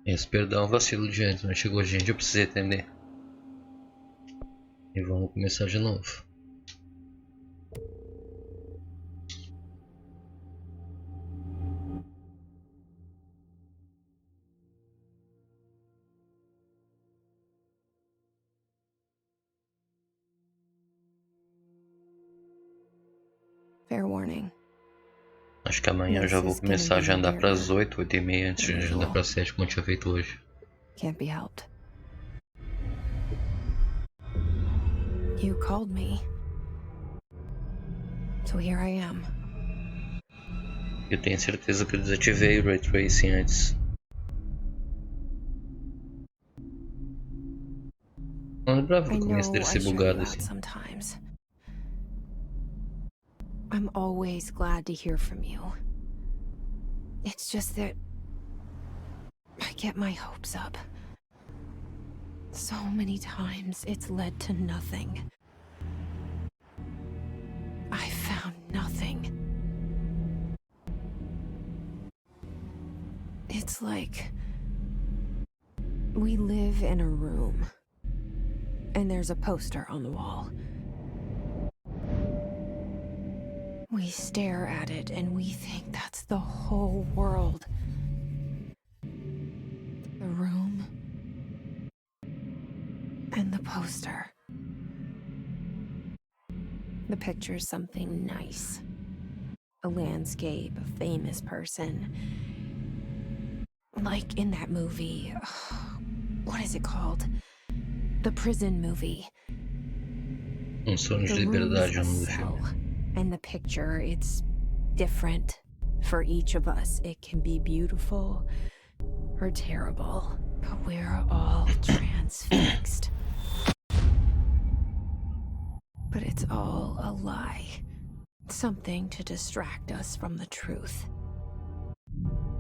Esse perdão, vacilo de antes, mas chegou gente, eu precisei atender. E vamos começar de novo. Fair warning. Acho que amanhã eu já vou começar a agendar para as 8, 8h30 antes de agendar para as 7, como eu tinha feito hoje. Can't be helped. You called me. So here I am. Eu tenho certeza que eu desativei o Ray Tracing antes. Não lembrava do começo dele ser bugado assim. Sometimes. I'm always glad to hear from you. It's just that I get my hopes up. So many times it's led to nothing. I found nothing. It's like we live in a room and there's a poster on the wall. We stare at it and we think that's the whole world. The room and the poster. The picture's something nice. A landscape, a famous person. Like in that movie. What is it called? The prison movie. Sonho de liberdade, o nome do filme. And the picture, it's different for each of us. It can be beautiful or terrible, but we're all transfixed. But it's all a lie. Something to distract us from the truth.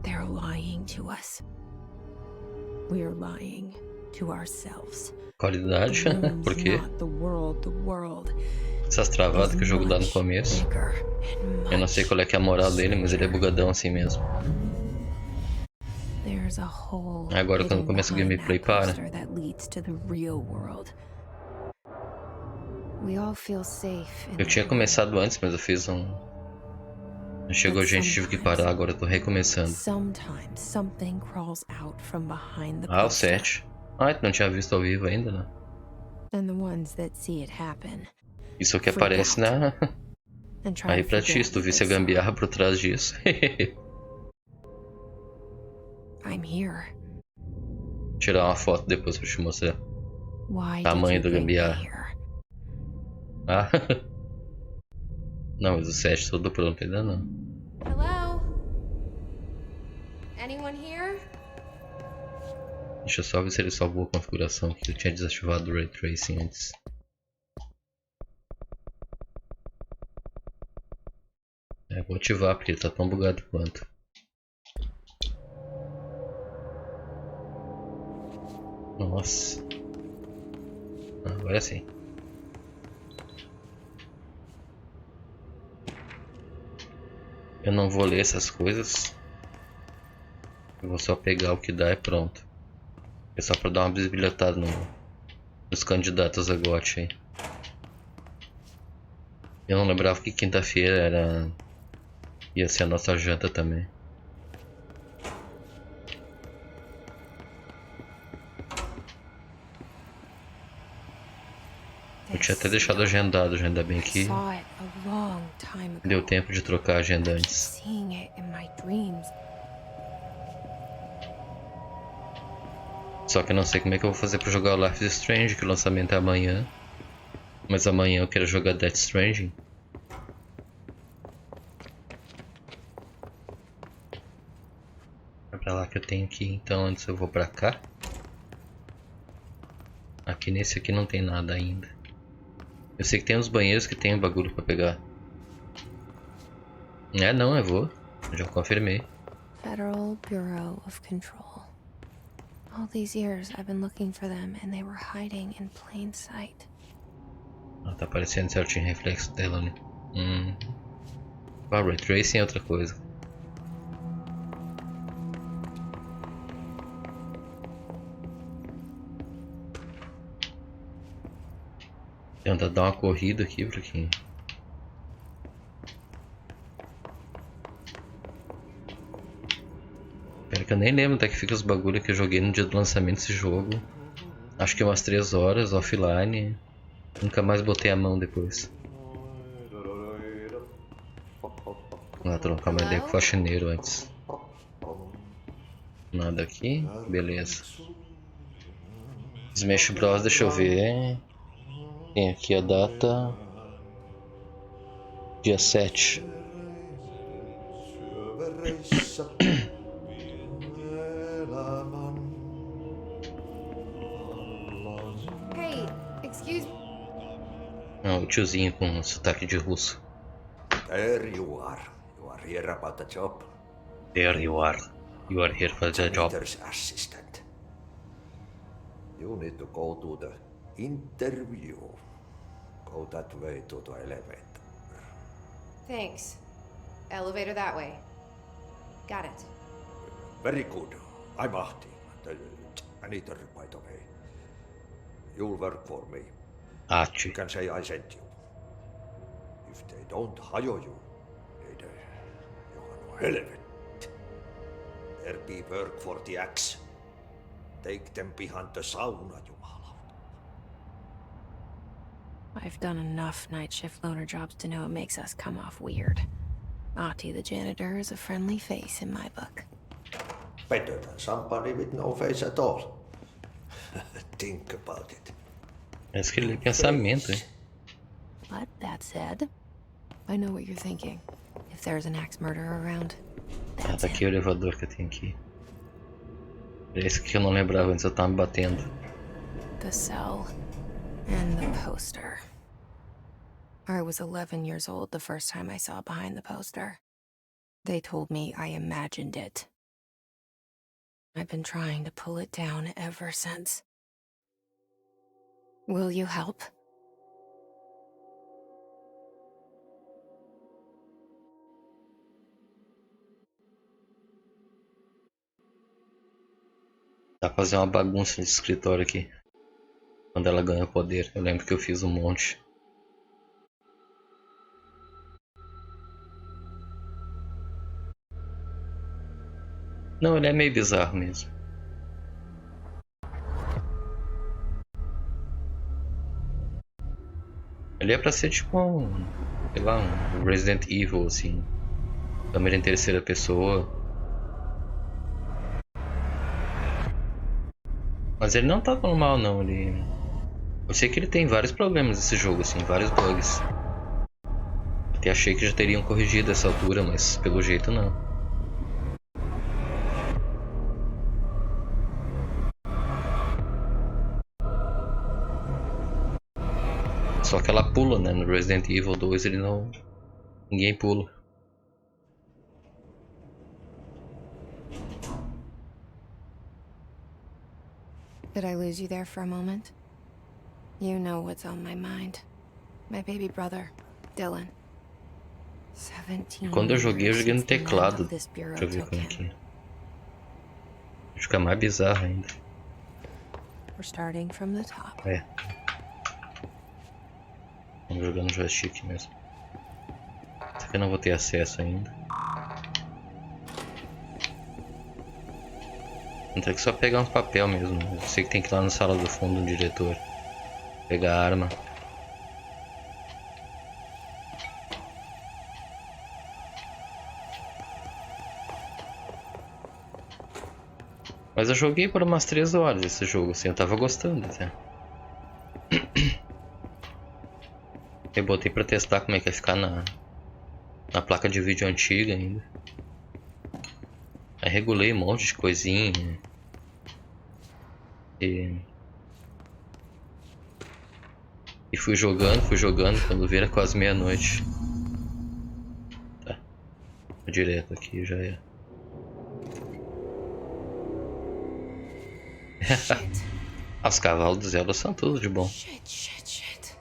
They're lying to us. We're lying to ourselves. Qualidade? Por quê? The world. Essas travadas que o jogo dá no começo. Eu não sei qual é que é a moral dele, mas ele é bugadão assim mesmo. Agora quando começa o gameplay para. Eu tinha começado antes, mas eu fiz um... Chegou gente, tive que parar, agora eu tô recomeçando. Ah, o 7. Ah, tu não tinha visto ao vivo ainda, né? Isso que aparece na... Aí pra ti, se tu visse a gambiarra por trás disso. Tirar uma foto depois pra te mostrar. Tamanho do gambiarra. Ah. Não, mas o 7 todo pronto ainda não. Hello? Anyone here? Deixa eu só ver se ele salvou a configuração, que eu tinha desativado o Ray Tracing antes. Vou ativar porque ele tá tão bugado quanto. Nossa. Agora sim. Eu não vou ler essas coisas. Eu vou só pegar o que dá e pronto. É só pra dar uma bisbilhotada nos candidatos a GOTY aí. Eu não lembrava que quinta-feira ia ser a nossa janta também. Eu tinha até deixado agendado, ainda bem que deu tempo de trocar a agenda antes. Só que eu não sei como é que eu vou fazer pra jogar o Life is Strange, que o lançamento é amanhã. Mas amanhã eu quero jogar Death Stranding. É pra lá que eu tenho que ir, então antes eu vou pra cá. Aqui nesse aqui não tem nada ainda. Eu sei que tem uns banheiros que tem um bagulho pra pegar. Não, eu vou. Eu já confirmei. Federal Bureau of Control. All these years I've been looking for them and they were hiding in plain sight. Ah, tá aparecendo certinho o reflexo dela ali. Ray Tracing é outra coisa. Tentar dar uma corrida aqui pra quem. Pera que eu nem lembro até que fica os bagulho que eu joguei no dia do lançamento desse jogo. Acho que umas 3 horas offline. Nunca mais botei a mão depois. Vou lá trocar uma ideia com o faxineiro antes. Nada aqui? Beleza. Smash Bros, deixa eu ver. Tem aqui a data. Dia 7. Hey, excuse. Não, o tiozinho com sotaque de russo. There you are. You are here about the job. There you are. You are here for the job. Janitor's assistant. You need to go to the interview. Go that way to the elevator. Thanks. Elevator that way. Got it. Very good. I'm Ahti, the janitor, by the way. You'll work for me. You Ate. can say I sent you. If they don't hire you, they you're helvet. There be work for the axe. Take them behind the sauna, Jumala. I've done enough night shift loner jobs to know it makes us come off weird. Ahti the janitor is a friendly face in my book. Better than somebody with no face at all. Think about it. Parece que ele lê pensamento, hein? But that said, I know what you're thinking. If there's an axe murderer around, Ah, that's tá aqui o him. elevador que eu tenho aqui. É esse que eu não lembrava antes, eu tava me batendo. The cell and the poster. I was 11 years old the first time I saw behind the poster. They told me I imagined it. I've been trying to pull it down ever since. Will you help? Dá pra fazer uma bagunça nesse escritório aqui. Quando ela ganha poder. Eu lembro que eu fiz um monte. Não, ele é meio bizarro mesmo. Ele é pra ser tipo um, sei lá, um Resident Evil, assim. Câmera em terceira pessoa. Mas ele não tá tão mal não, ele... Eu sei que ele tem vários problemas nesse jogo, assim, vários bugs. Até achei que já teriam corrigido essa altura, mas pelo jeito não. Só que ela pula, né? No Resident Evil 2 ele não... Ninguém pula. Did I lose you there for a moment? You know what's on my mind. My baby brother, Dylan. 17 Quando eu joguei no years since the men teclado. of this bureau Deixa eu ver took como him. que... Fica mais bizarro ainda. We're starting from the top. É. Vamos jogar no joystick mesmo. Isso aqui eu não vou ter acesso ainda. Vou ter que só pegar uns papel mesmo. Eu sei que tem que ir lá na sala do fundo do diretor. Pegar a arma. Mas eu joguei por umas 3 horas esse jogo, assim, eu tava gostando até. Eu botei pra testar como é que ia ficar na placa de vídeo antiga ainda. Aí regulei um monte de coisinha. E fui jogando, quando vira quase meia-noite. Tá. Direto aqui já é. Shit. Os cavalos do Zelda são tudo de bom. Shit.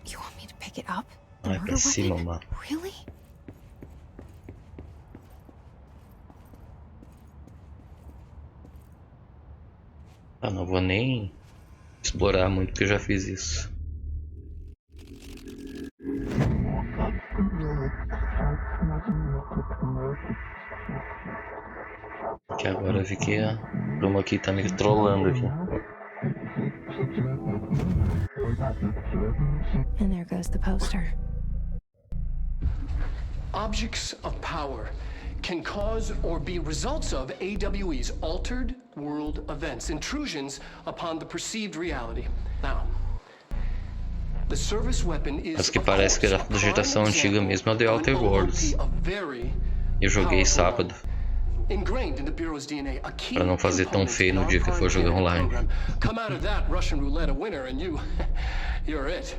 You want me to pick it up? The Vai pra murder cima, weapon? mano. Really? Ah, não vou nem explorar muito porque eu já fiz isso. Que agora eu vi que a turma aqui tá me trollando aqui. And there goes the poster. Objects of power can cause or be results of AWE's altered world events, intrusions upon the perceived reality. Now, the service weapon is, Mas que parece que era da geração antiga mesmo, é o The Outer Worlds. Eu joguei sábado, ingrained in the Bureau's DNA, a key pra não fazer tão feio no dia que eu for jogar online. Come out of that Russian roulette a winner and you're it.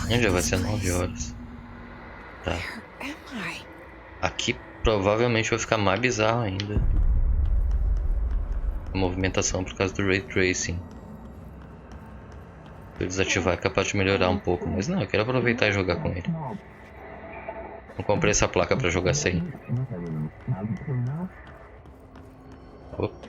Já vai ser 9 horas. Tá. Where am I? Aqui provavelmente vai ficar mais bizarro ainda. A movimentação por causa do Ray Tracing. Se eu desativar é capaz de melhorar um pouco, mas não, eu quero aproveitar e jogar com ele. Não comprei essa placa pra jogar sem. Opa.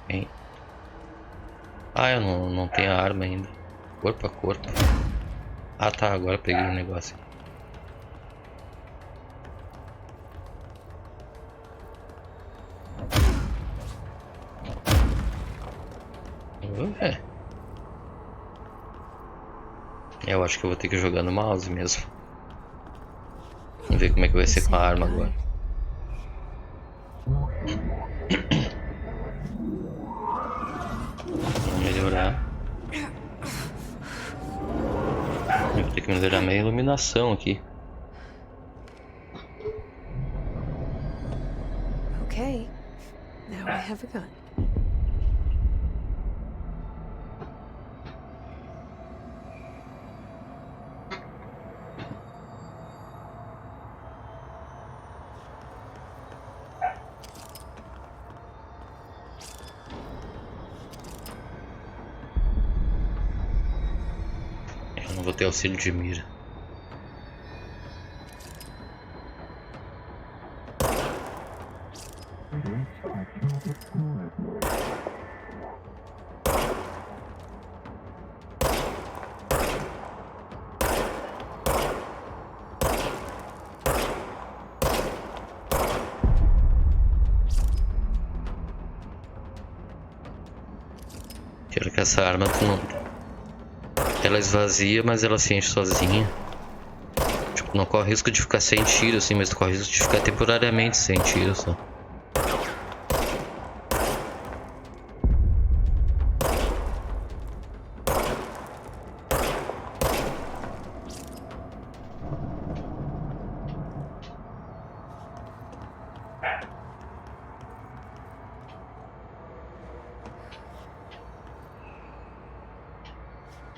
Bem. Ah, eu não tenho a arma ainda. Corpo a corpo. Ah tá, agora peguei o negócio. Eu acho que eu vou ter que jogar no mouse mesmo. Vamos ver como é que vai ser com a arma agora. Vamos melhorar. Eu vou ter que melhorar minha iluminação aqui. Okay, now I have a gun. Eu não vou ter auxílio de mira. Quero que essa arma tu não... Ela esvazia, mas ela se enche sozinha. Tipo, não corre risco de ficar sem tiro assim, mas tu corre risco de ficar temporariamente sem tiro só.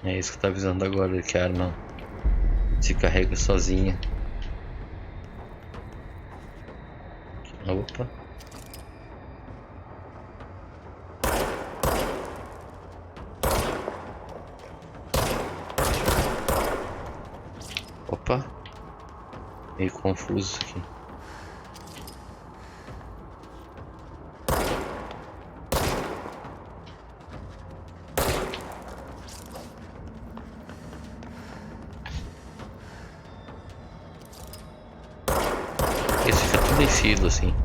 É isso que tá avisando agora, que a arma se carrega sozinha. Opa. Opa. Meio confuso isso aqui. Esse fica tudo em fila assim.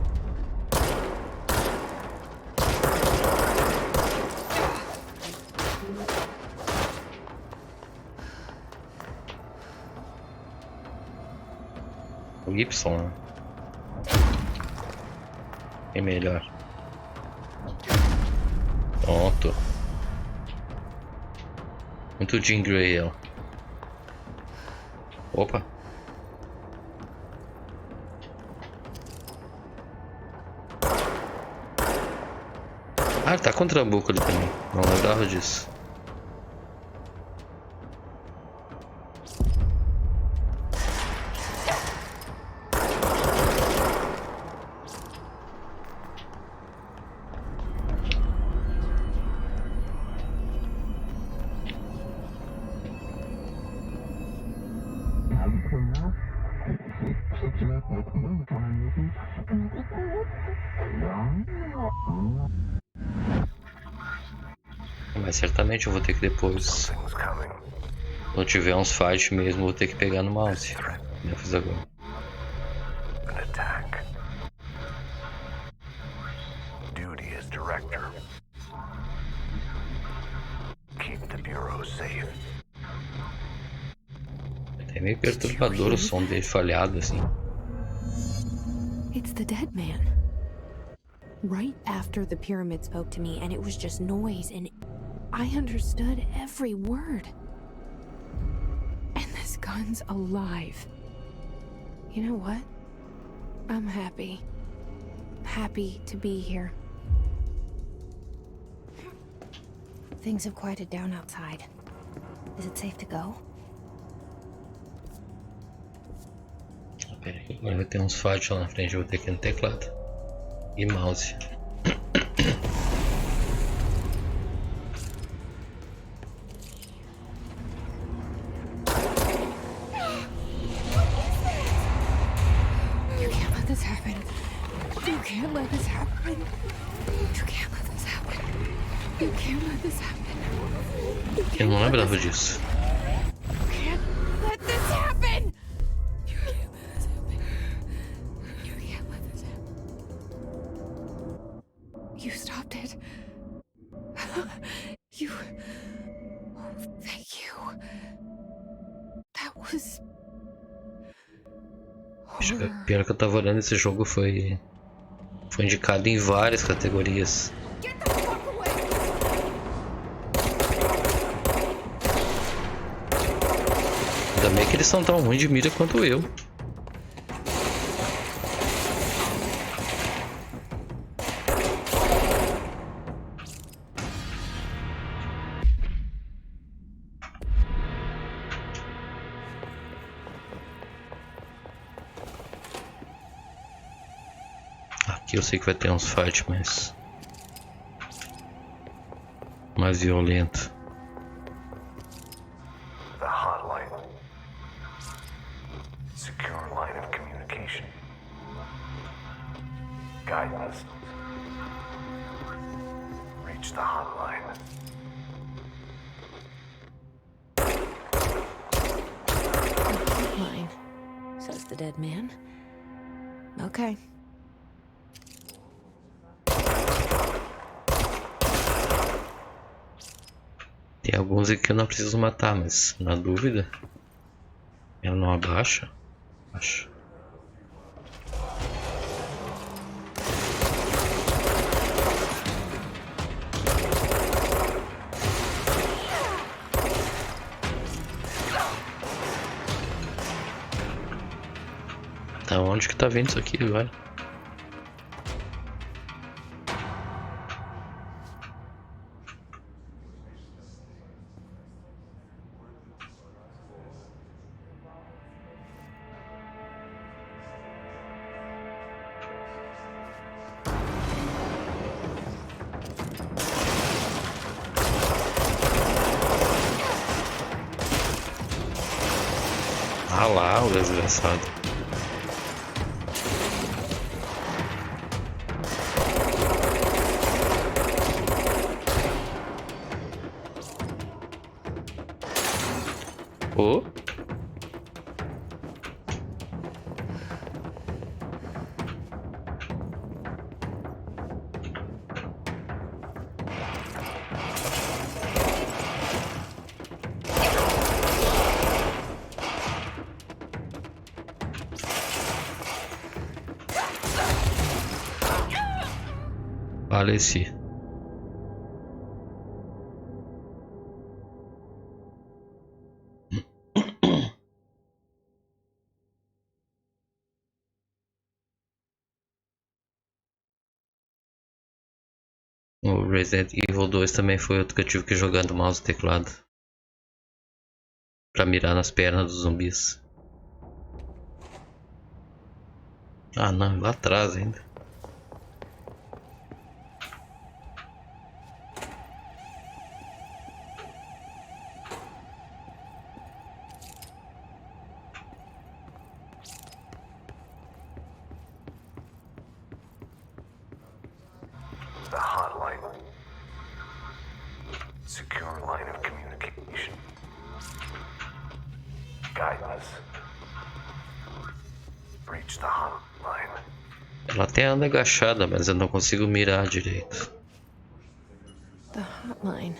O Y, né? É melhor. Pronto. Muito Jean Grey ela. Opa. Ah, tá com o trabuco ali também. Não lembrava disso. Mas certamente eu vou ter que depois, quando tiver uns fight mesmo, vou ter que pegar no mouse. Eu fiz agora. An attack. Duty as director. Keep the bureau safe. É meio perturbador o som dele falhado assim. It's the dead man. Right after the pyramid spoke to me, and it was just noise, and I understood every word. And this gun's alive. You know what? I'm happy. Happy to be here. Things have quieted down outside. Is it safe to go? Pera aí, agora vai ter uns fight lá na frente, eu vou ter que ir no teclado e mouse. You can't let this happen. You can't let this happen. You can't let this happen. You can't let this happen. Eu não lembrava disso. You can't let this happen. You can't let this happen. You can't let this happen. You stopped it. You. Oh, thank you. That was. Pior que eu tava olhando, esse jogo foi indicado em várias categorias. Get the fuck away! Ainda bem que eles são tão ruins de mira quanto eu. Aqui eu sei que vai ter uns fight mais violento. The hotline. Secure line of communication. Guidance. Reach the hotline. Mine, says the dead man. Okay. Tem alguns aqui que eu não preciso matar, mas na dúvida, ela não abaixa. Acho. Da onde que tá vindo isso aqui agora? Ah lá, o desgraçado. Oh. Faleci. O Resident Evil 2 também foi outro que eu tive que jogar no mouse e teclado pra mirar nas pernas dos zumbis. Ah não, lá atrás ainda. The hotline. Secure line of communication. Guidance. Reach the hotline. Ela até anda agachada, mas eu não consigo mirar direito. The hotline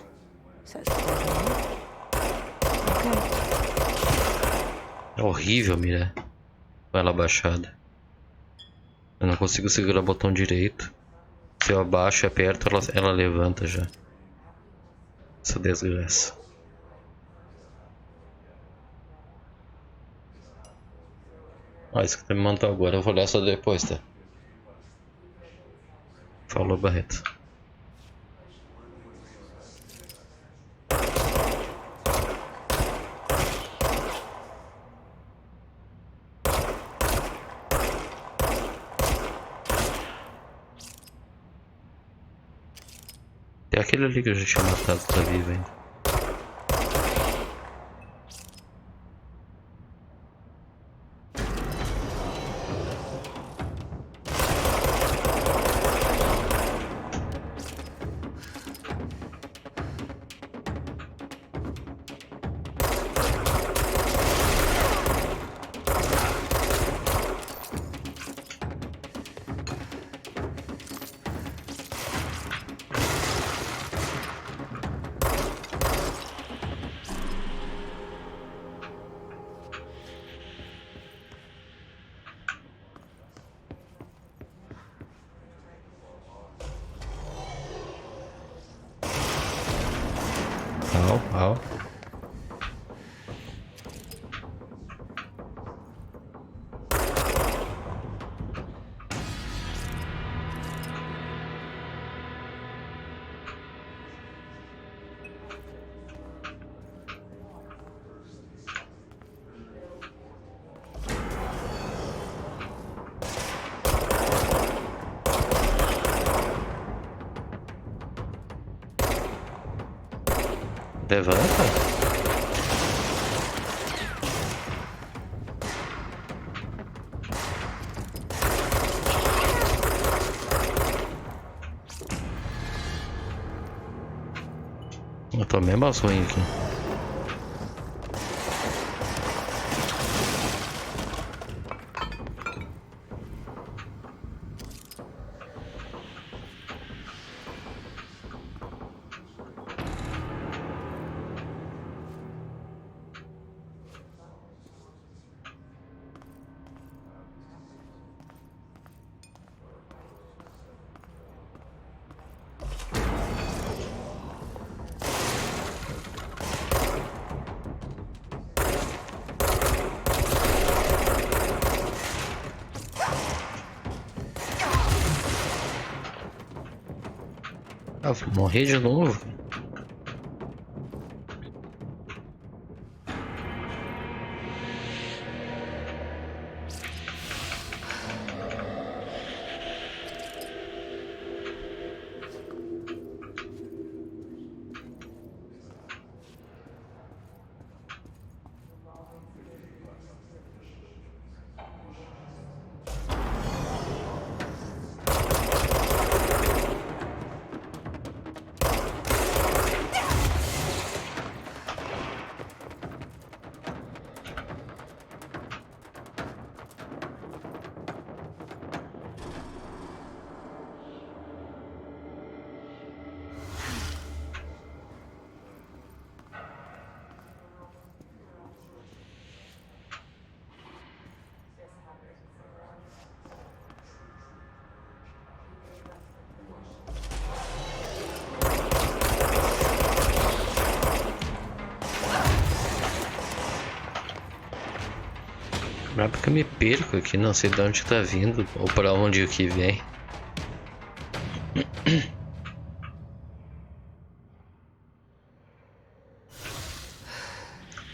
says okay. É horrível mirar com ela abaixada. Eu não consigo segurar o botão direito. Se eu abaixo e aperto, ela levanta já. Essa desgraça. Isso que tá me mandando agora, eu vou olhar só depois, tá? Falou, Barreto. Tem aquele ali que eu já tinha matado, tá vivo ainda. Au. Levanta. Eu tô mesmo ruim aqui. Vou morrer de novo. É porque eu me perco aqui, não sei de onde tá vindo ou para onde o que vem.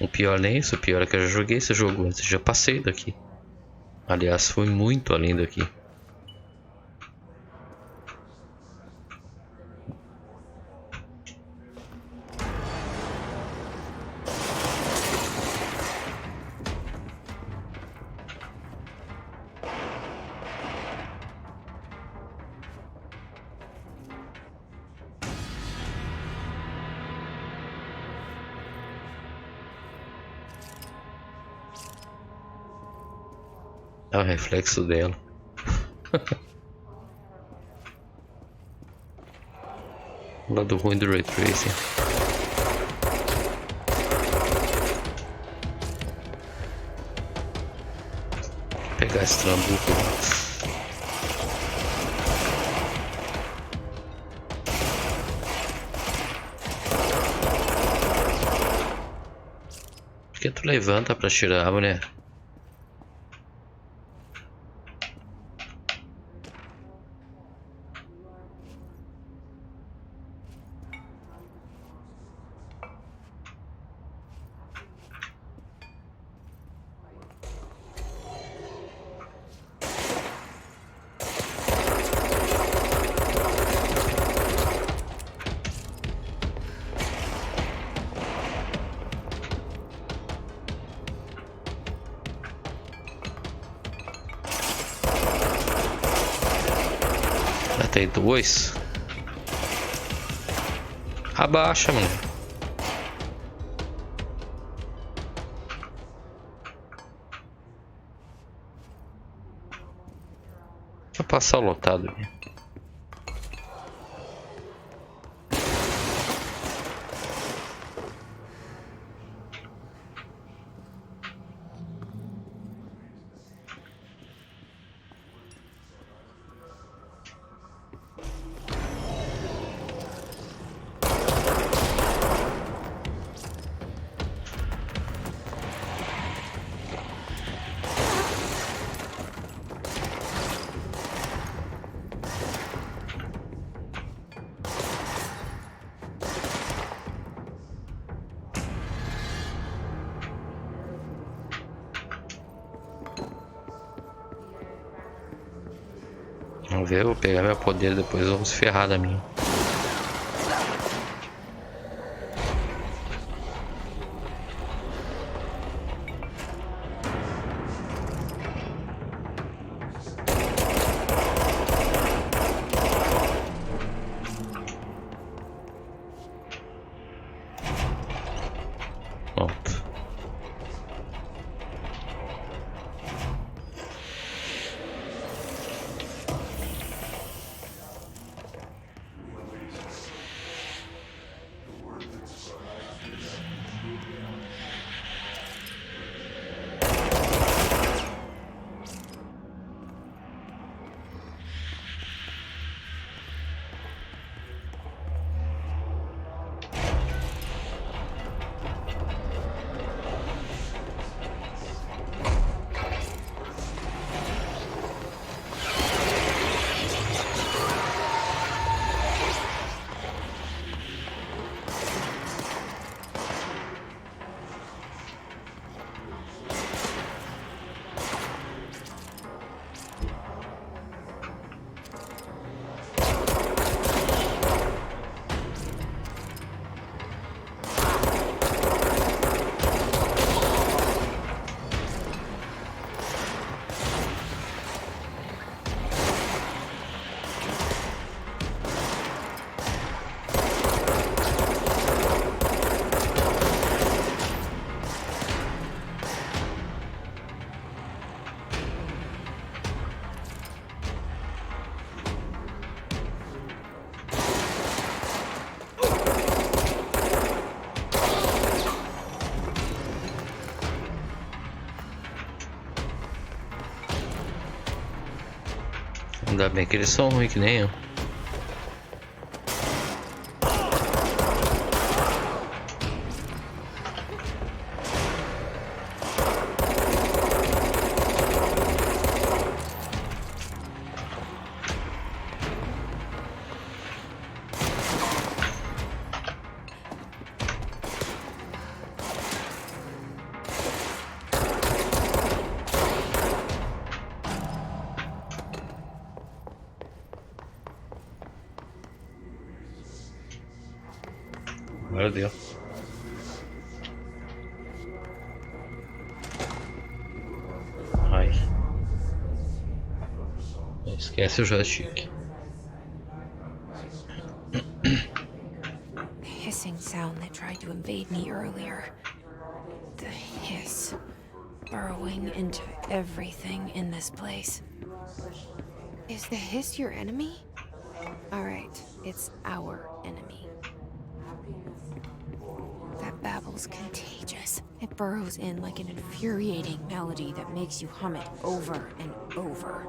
O pior nem isso, o pior é que eu já joguei esse jogo antes, já passei daqui. Aliás, fui muito além daqui. É o reflexo dela. O lado ruim do Ray Tracing. Vou pegar esse trambuco. Por que tu levanta pra tirar, mulher? Tem dois. Abaixa, mano. Vou passar o lotado ali. Vamos ver, eu vou pegar meu poder depois, vamos ferrar da minha. Pronto. Ainda bem que eles são ruins que nem eu. Meu Deus. Ai. Esquece o joystick. The hissing sound that tried to invade me earlier. The hiss. burrowing into everything in this place. Is the hiss your enemy? Alright, it's our enemy. That babble's contagious. It burrows in like an infuriating melody that makes you hum it over and over.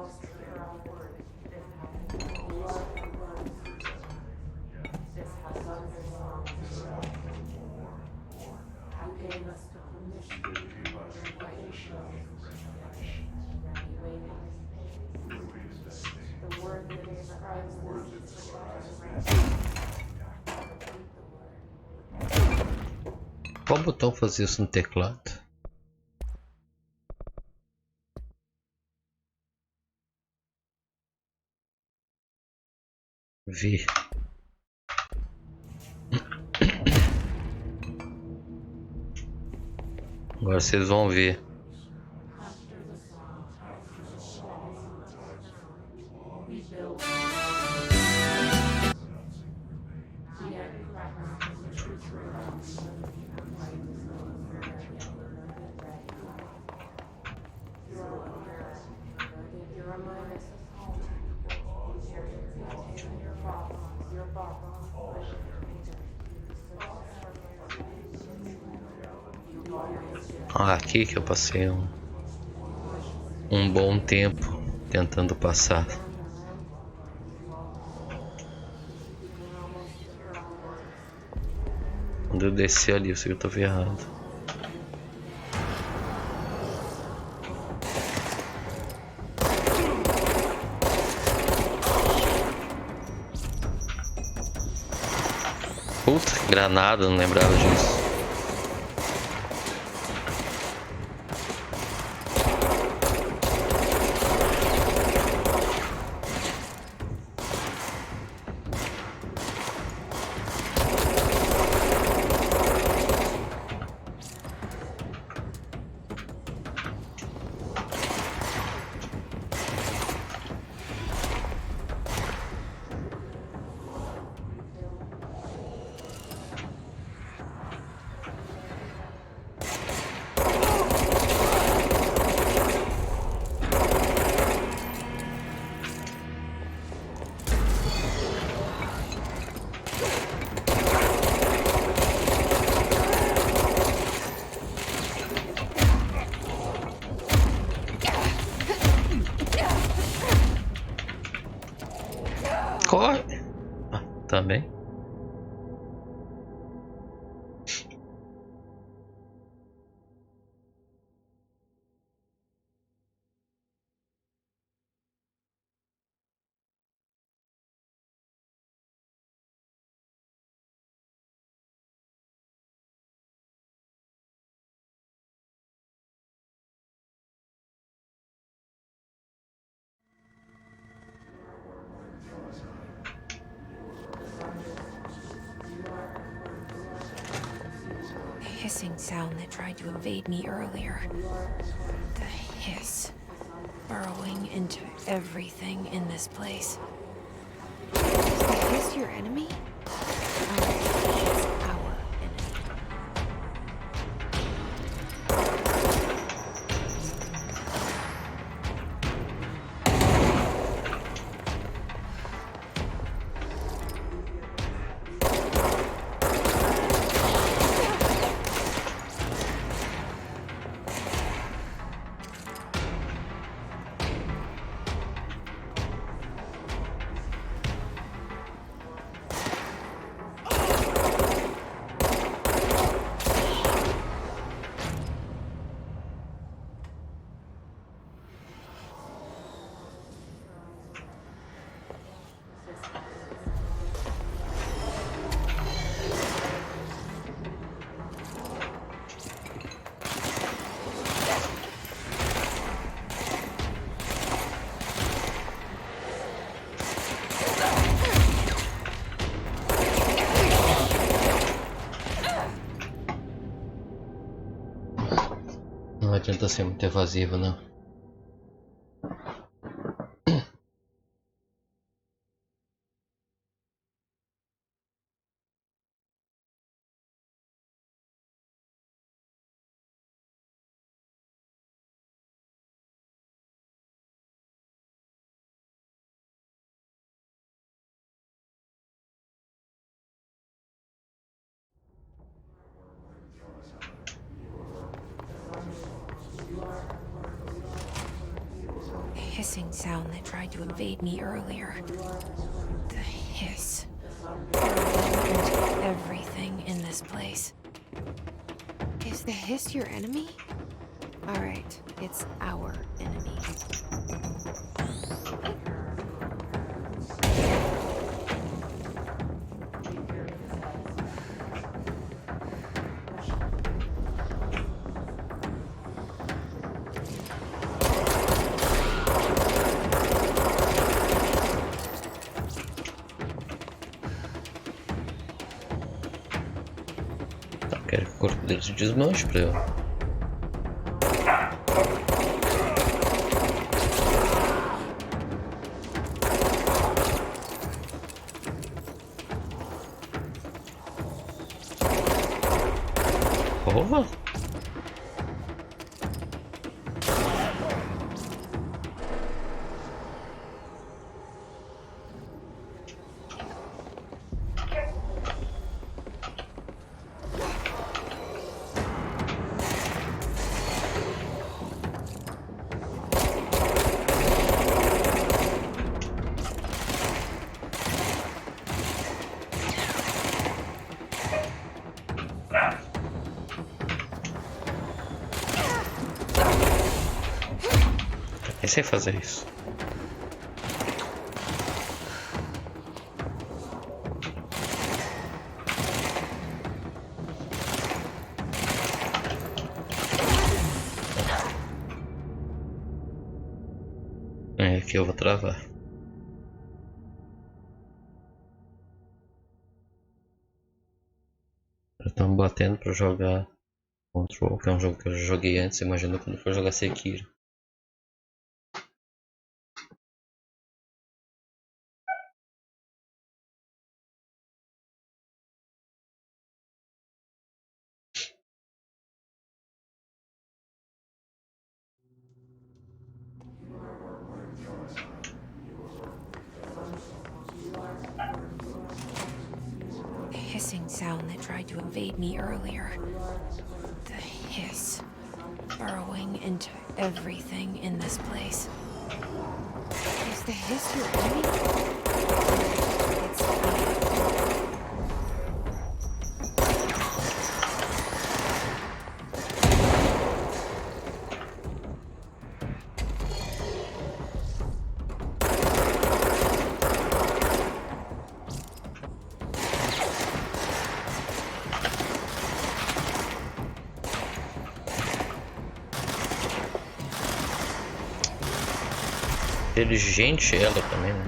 Qual botão fazia isso no teclado? Vi. Agora vocês vão ver. Aqui que eu passei um bom tempo tentando passar. Quando eu descer ali, eu sei que eu tô ferrado. Puta, granada, não lembrava disso. Corre! Ah, também. Hissing sound that tried to invade me earlier. The hiss. Burrowing into everything in this place. Is the hiss your enemy? It's our enemy. Não adianta ser muito evasivo, não. The hissing sound that tried to invade me earlier. The hiss. Burrowing into everything in this place. Is the hiss your enemy? Alright, it's our enemy. Quero que o corpo dele se desmanche pra eu. Porra! Eu sei fazer isso. É, aqui eu vou travar. Estamos batendo para jogar Control, que é um jogo que eu já joguei antes. Imagina quando for jogar Sekiro. The hissing sound that tried to invade me earlier. The hiss. Burrowing into everything in this place. Is the hiss your enemy? It's Inteligente ela também, né?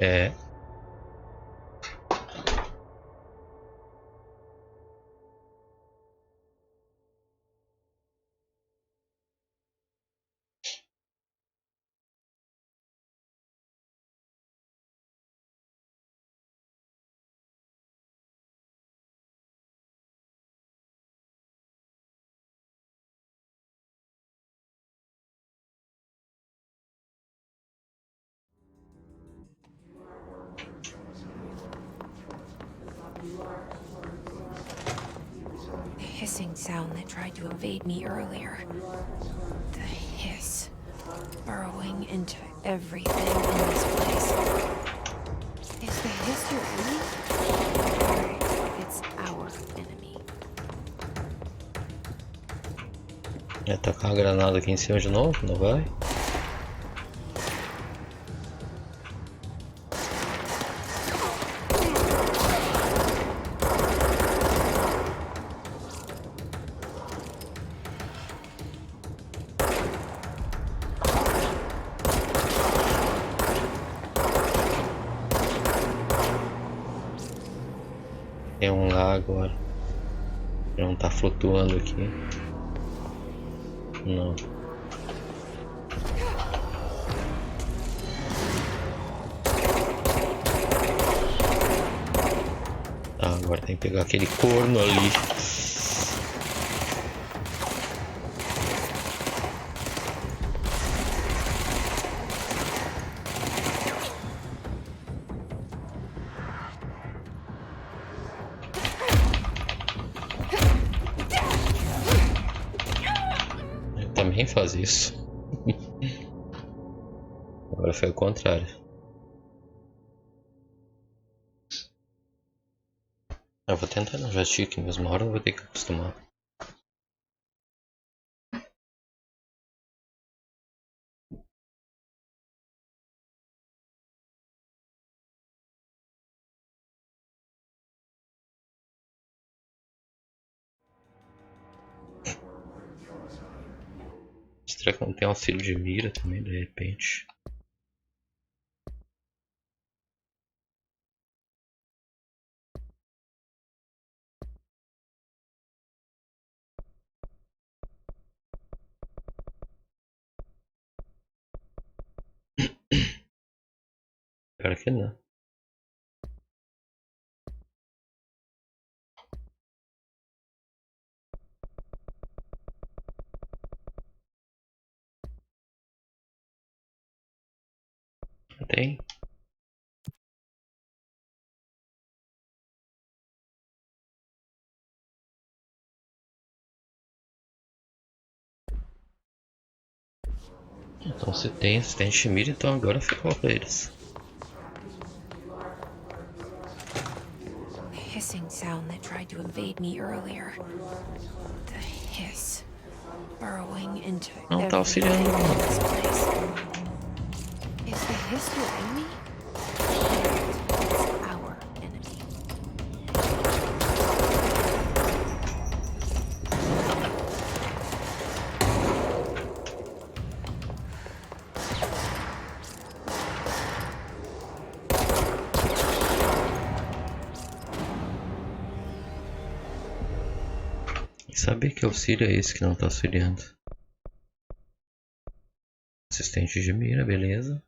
É. the hissing sound that tried to invade me earlier. The hiss. Burrowing into everything in this place. Is the hiss your enemy? Alright, it's our enemy. Vai tacar uma granada aqui em cima de novo? Não vai? Tem um lá agora. Não tá flutuando aqui. Não. Ah, agora tem que pegar aquele corno ali. Eu também faz isso. Agora foi o contrário. Eu vou tentar não vestir aqui mesmo, uma hora eu vou ter que acostumar. Será que não tem auxílio de mira também, de repente? Espero que não. Tem? Então se tem assistente de mira, então agora ficou pra eles. The hissing sound that tried to invade me earlier. The hiss burrowing into Não tá auxiliando everything não. in this place. Is the hiss your enemy? It's our enemy. E saber que auxílio é esse que não tá auxiliando? Assistente de mira, beleza.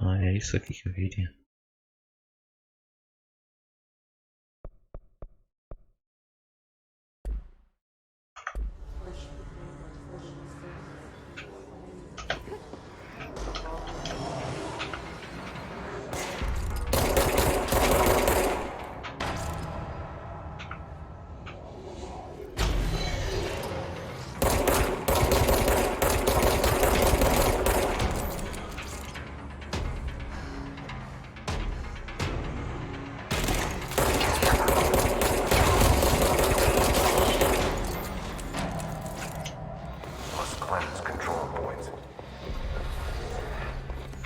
Ah, é isso aqui que eu queria. Must cleanse control points.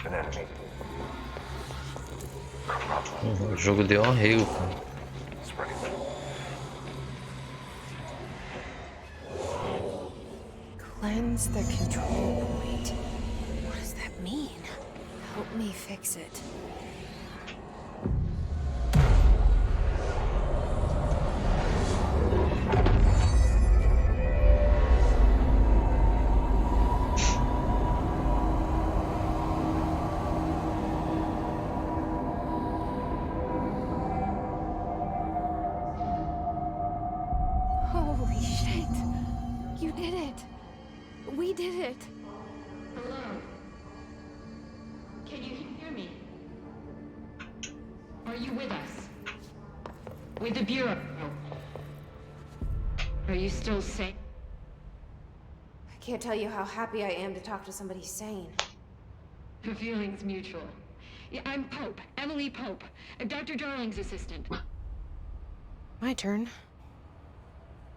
An enemy. O jogo deu um arrego, cara. Spreading. Cleanse the control point. What does that mean? Help me fix it. Holy shit! You did it! We did it! Hello? Can you hear me? Are you with us? With the Bureau? Are you still safe? I can't tell you how happy I am to talk to somebody sane. The feeling's mutual. Yeah, I'm Pope, Emily Pope, Dr. Darling's assistant. My turn.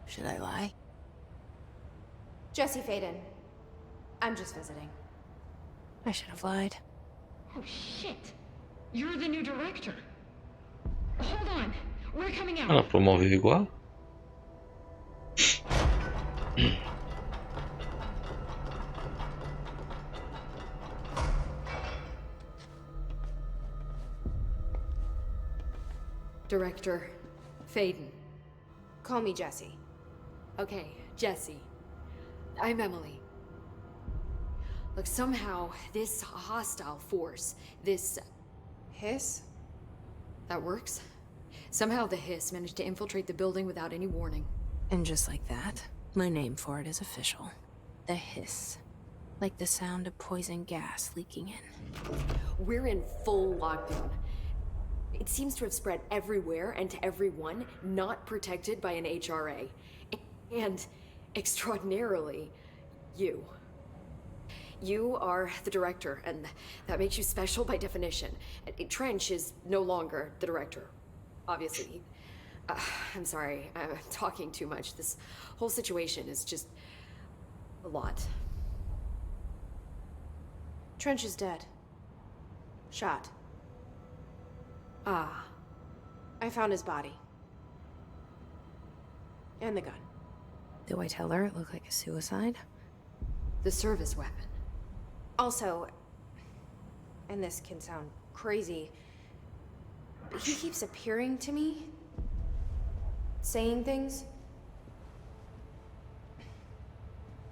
Should I lie? Jesse Faden. I'm just visiting. I should have lied. Oh, shit. You're the new director. Hold on. We're coming out. Ela promoveu igual? Director Faden. Call me Jessie. Okay, Jessie. I'm Emily. Look, somehow this hostile force, this... Hiss? That works? Somehow the hiss managed to infiltrate the building without any warning. And just like that, my name for it is official. The hiss. Like the sound of poison gas leaking in. We're in full lockdown. It seems to have spread everywhere and to everyone not protected by an HRA. And, extraordinarily, you. You are the director, and that makes you special by definition. Trench is no longer the director, obviously. I'm sorry, I'm talking too much. This whole situation is just a lot. Trench is dead. Shot. Ah. I found his body. And the gun. Do I tell her it looked like a suicide? The service weapon. Also, and this can sound crazy, but he keeps appearing to me. Saying things.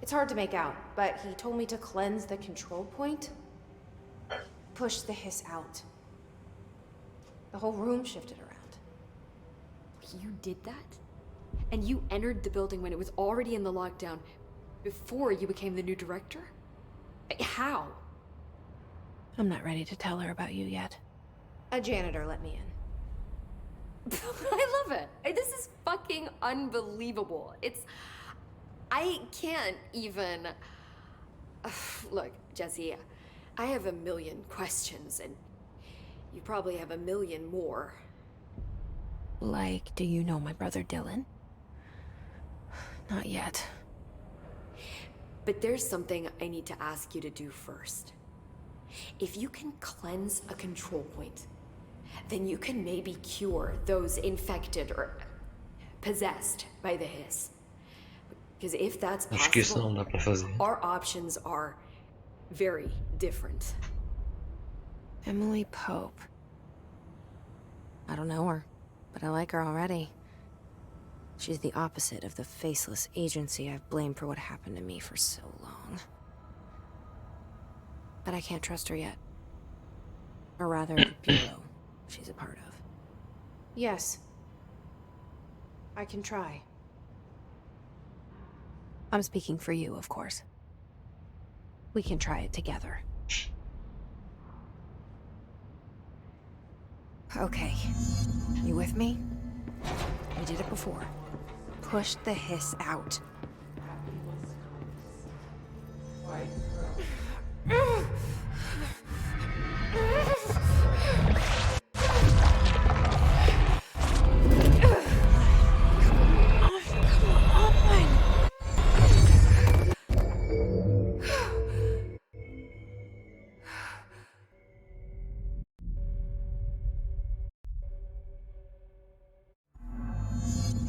It's hard to make out, but he told me to cleanse the control point. Push the hiss out. The whole room shifted around. You did that? And you entered the building when it was already in the lockdown, before you became the new director? How? I'm not ready to tell her about you yet. A janitor let me in. I love it. This is fucking unbelievable. I can't even... Look, Jessie, I have a million questions, and you probably have a million more. Like, do you know my brother Dylan? Not yet. But there's something I need to ask you to do first. If you can cleanse a control point, then you can maybe cure those infected or possessed by the hiss. Because if that's Acho que isso não possible, dá pra fazer. our options are very different. Emily Pope. I don't know her, but I like her already. She's the opposite of the faceless agency I've blamed for what happened to me for so long. But I can't trust her yet. Or rather, the bureau she's a part of. Yes. I can try. I'm speaking for you, of course. We can try it together. Okay. You with me? We did it before. Push the hiss out.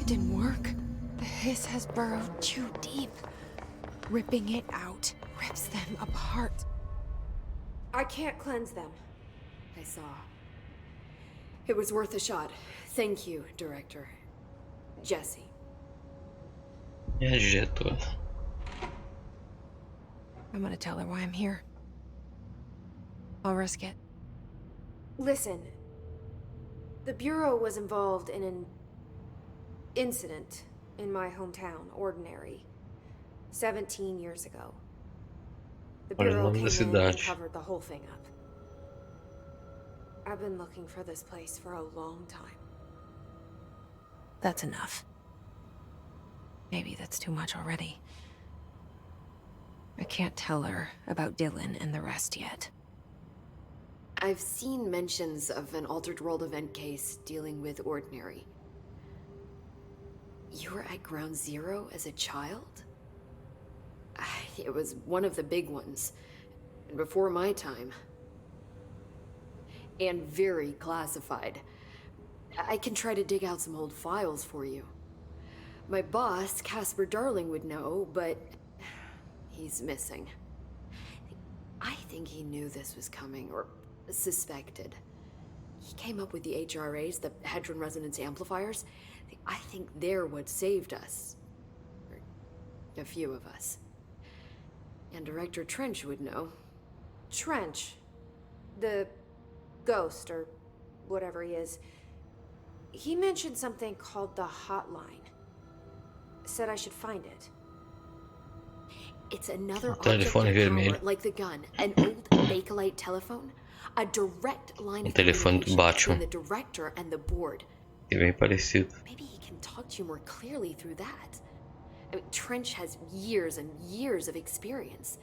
It didn't work. The hiss has burrowed too deep. Ripping it out rips them apart. I can't cleanse them. I saw. It was worth a shot. Thank you, Director. Jessie. E a diretora. I'm gonna tell her why I'm here. I'll risk it. Listen. The Bureau was involved in an incident in my hometown, Ordinary, 17 years ago. The Olha o Bureau nome da came in and cidade. covered the whole thing up. I've been looking for this place for a long time. That's enough. Maybe that's too much already. I can't tell her about Dylan and the rest yet. I've seen mentions of an Altered World event case dealing with Ordinary. You were at Ground Zero as a child? It was one of the big ones. Before my time. And very classified. I can try to dig out some old files for you. My boss, Casper Darling, would know, but he's missing. I think he knew this was coming, or suspected. He came up with the HRAs, the Hadron Resonance Amplifiers. I think they're what saved us. Or a few of us. And Director Trench would know. Trench. The ghost, or whatever he is. He mentioned something called the hotline. Said I should find it. It's another object telefone of power, vermelho. like the gun, an old Bakelite telephone, a direct line of telefone do communication Batman. between the director and the board. É bem parecido. Maybe he can talk to you more clearly through that. I mean, Trench has years and years of experience.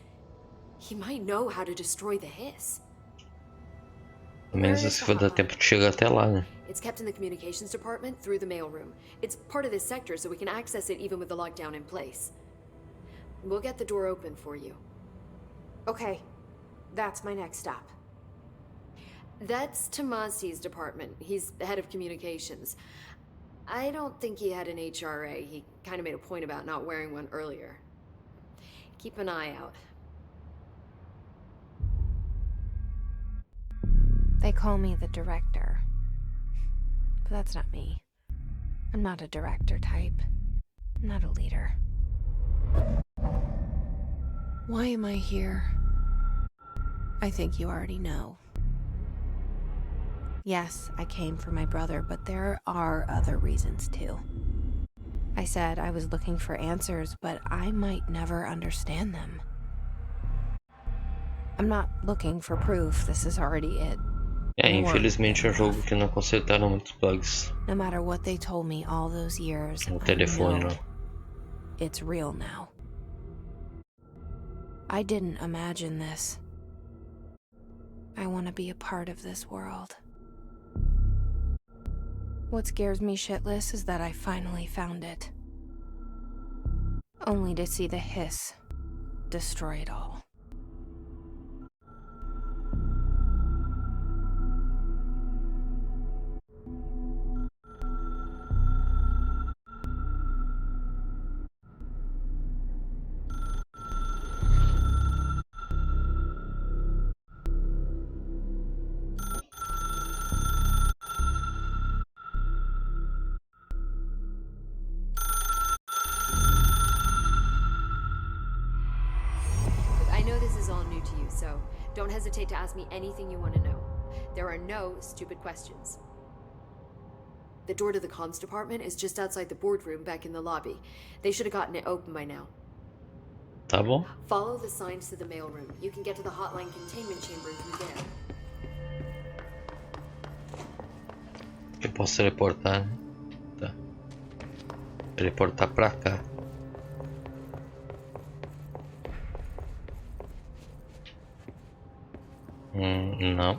He might know how to destroy the hiss. Pelo menos se for dar tempo de chegar até lá, né? It's kept in the communications department through the mailroom. It's part of this sector, so we can access it even with the lockdown in place. We'll get the door open for you. Okay, that's my next stop. That's Tomasi's department. He's the head of communications. I don't think he had an HRA. He kind of made a point about not wearing one earlier. Keep an eye out. They call me the director. But that's not me. I'm not a director type. I'm not a leader. Why am I here? I think you already know. Yes, I came for my brother, but there are other reasons too. I said I was looking for answers, but I might never understand them. I'm not looking for proof, this is already it. Infelizmente é um jogo que não consertaram muitos bugs. No matter what they told me all those years, No I telefone, know não. it's real now. I didn't imagine this. I want to be a part of this world. What scares me shitless is that I finally found it. Only to see the hiss destroy it all. I know this is all new to you, so don't hesitate to ask me anything you want to know. There are no stupid questions. The door to the comms department is just outside the boardroom back in the lobby. They should have gotten it open by now. Tá bom? Follow the signs to the mailroom. You can get to the hotline containment chamber through there. Eu posso teleportar, né? Tá. Teleportar pra cá. Não.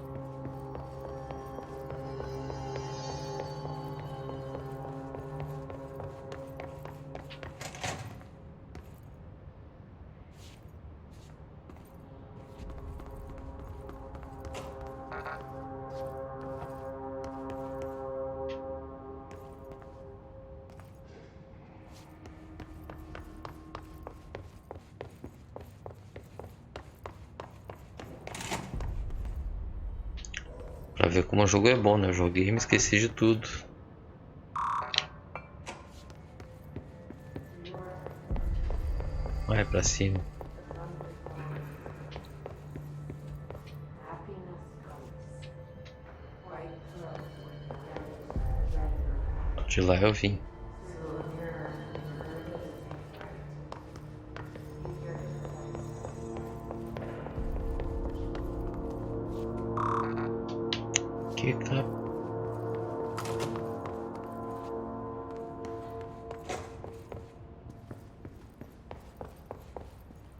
Pra ver como o jogo é bom, né? Eu joguei e me esqueci de tudo. Vai pra cima. De lá eu vim. Aqui tá.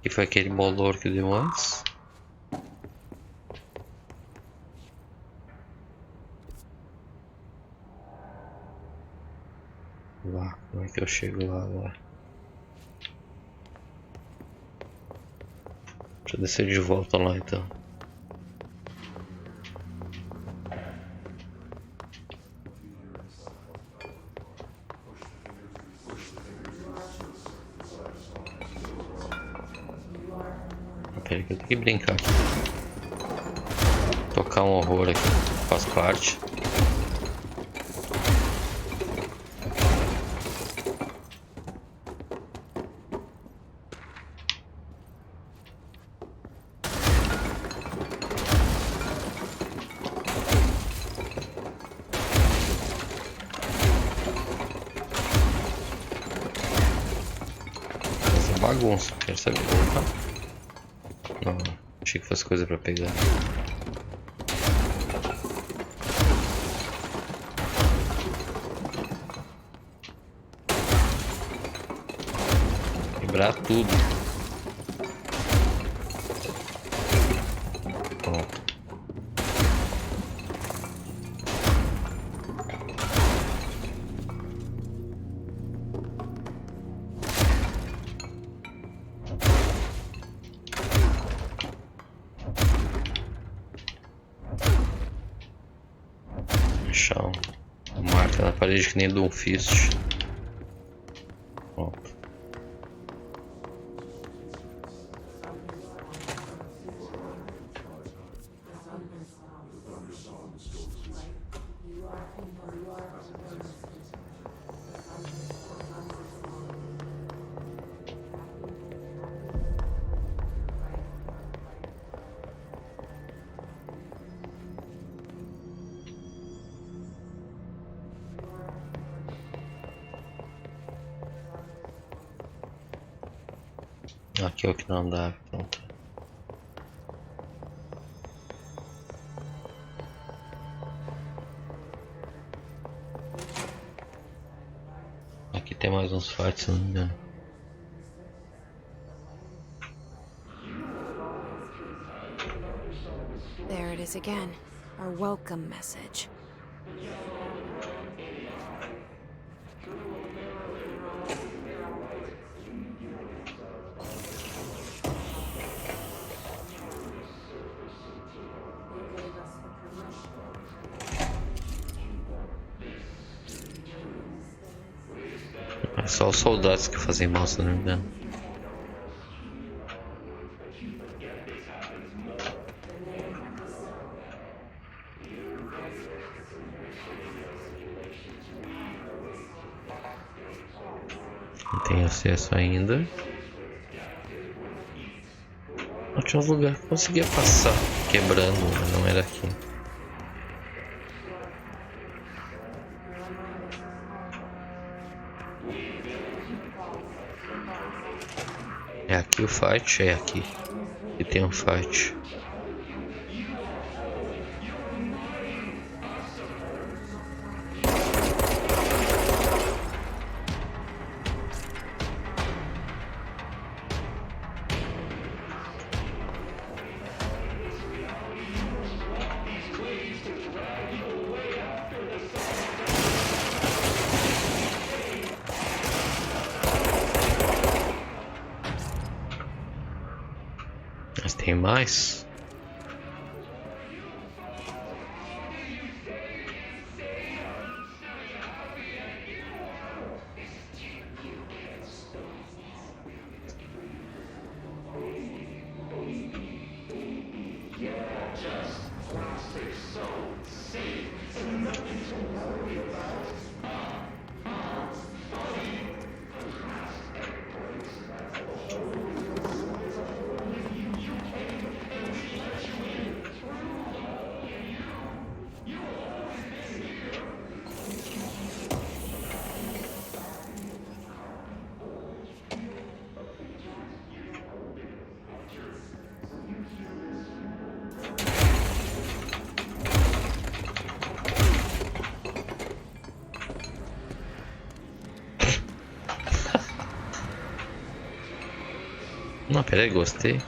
E foi aquele bolor que deu antes. Lá, como é que eu chego lá agora? Deixa eu descer de volta lá então. Pera que eu tenho que brincar aqui. Tocar um horror aqui, faz parte. bagunça. Quero saber. Opa. Não, achei que fosse coisa pra pegar. Quebrar tudo. Pronto. Chão. Marca na parede que nem do fist. Pronto. Aqui é o que não dá, pronto. Aqui tem mais uns fights, se não me engano. There it is again. Our welcome message. É só os soldados que fazem mal, se não me engano. Não tenho acesso ainda. Não tinha um lugar que eu conseguia passar quebrando, mas não era aqui. É aqui o fight? É aqui. E tem um fight. Mas tem mais? Não, peraí, gostei.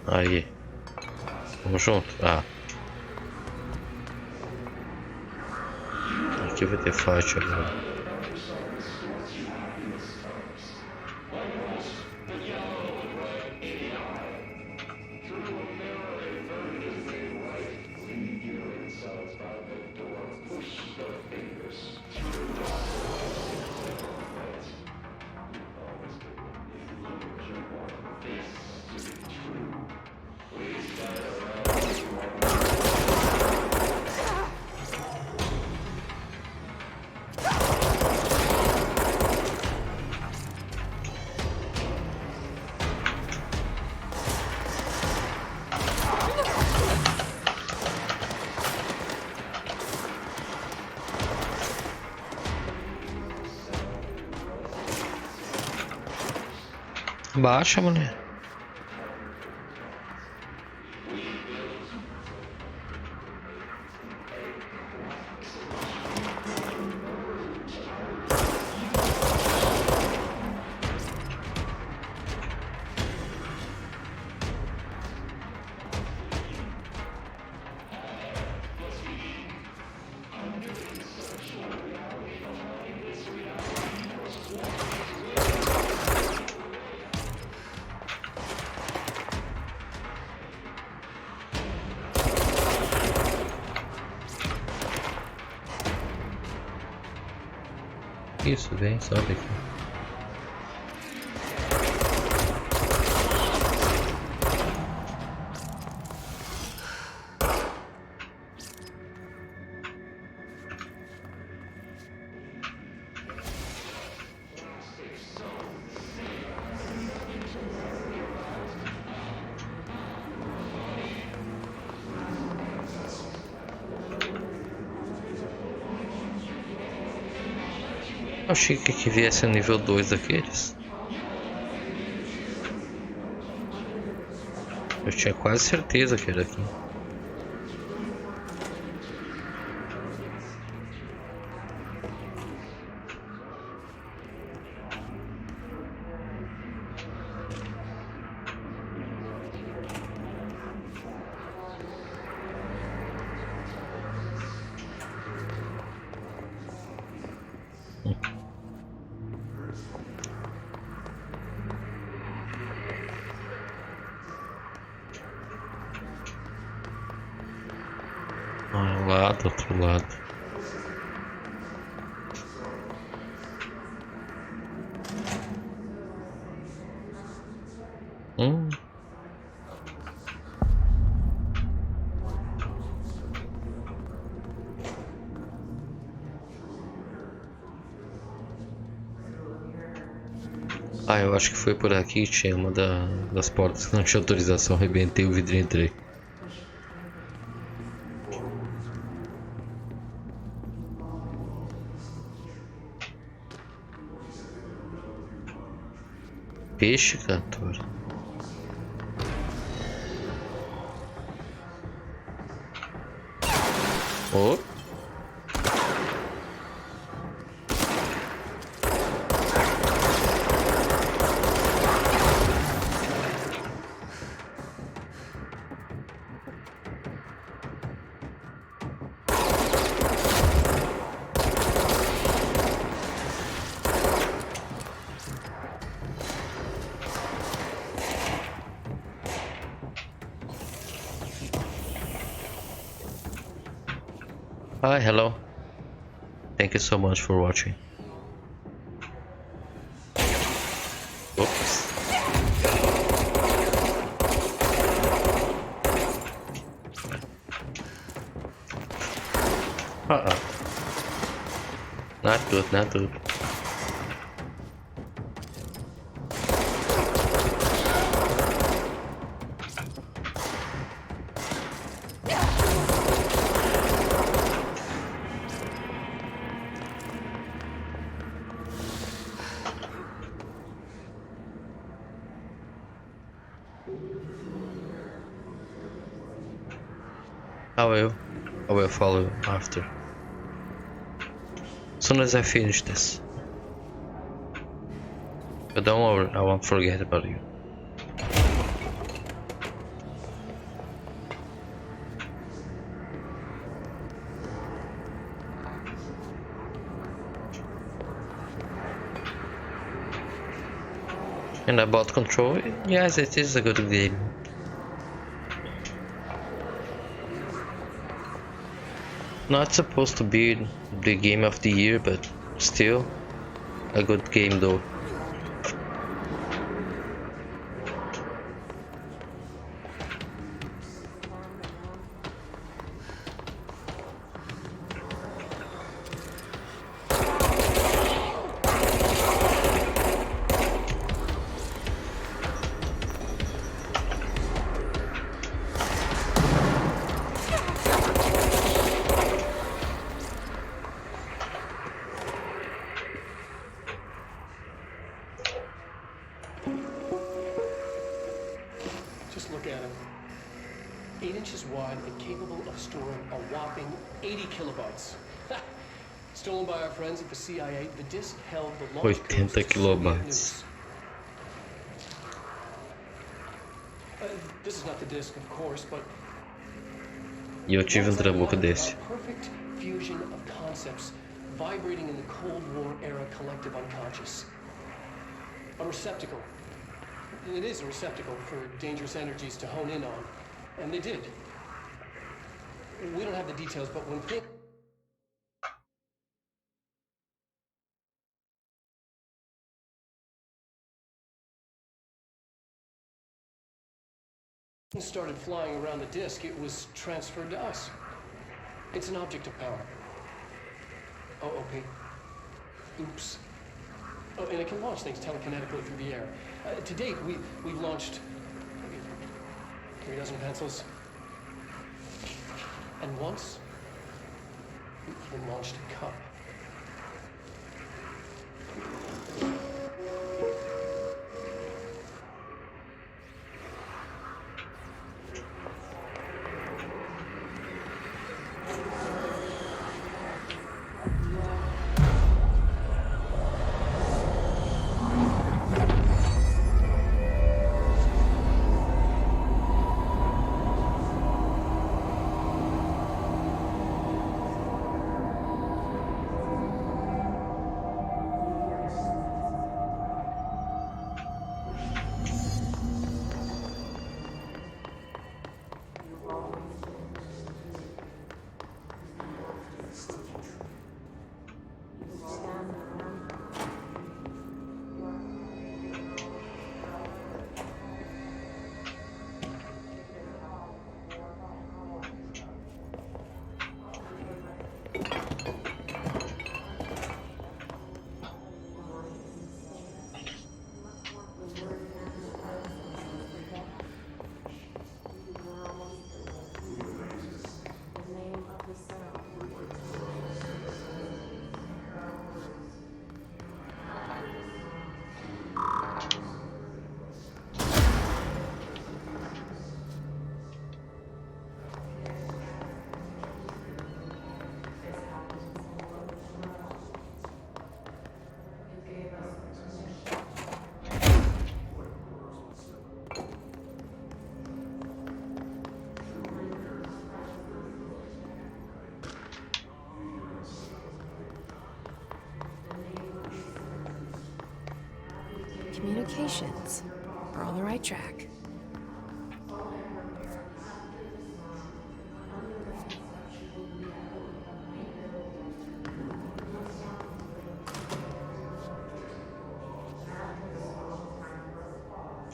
Aí. Vamos junto. Ah. Aqui vai ter fight agora. Baixa, mulher. Isso, vem, sobe aqui. Eu achei que viesse o nível 2 daqueles. Eu tinha quase certeza que era aqui. Lá do outro lado. Ah, eu acho que foi por aqui, tinha uma das portas que não tinha autorização, arrebentei o vidro e entrei. Peixe cantor. Oh. Hi, hello. Thank you so much for watching. Oops. Not good, not good. I will follow after. As soon as I finish this. But don't worry, I won't forget about you. And about control, yes, it is a good game. Not supposed to be the game of the year, but still a good game though. Just look at him. 8 inches wide and capable of storing a whopping 80 kilobytes. Stolen by our friends at the CIA, the disk held the launch codes 80 to Soviet kilobytes. nukes. This is not the disk, of course, but E eu tive um trabuco desse. a perfect fusion of concepts vibrating in the Cold War era collective unconscious. A receptacle. It is a receptacle for dangerous energies to hone in on. And they did. We don't have the details, but when things started flying around the disk, it was transferred to us. It's an object of power. OOP. Oops. Oh, and it can launch things telekinetically through the air. To date, we've launched 3 dozen pencils. And once, we launched a cup. Communications. We're on the right track.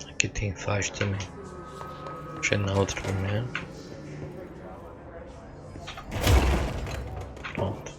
Aqui tem faz também. Deixa na outra primeiro. Pronto.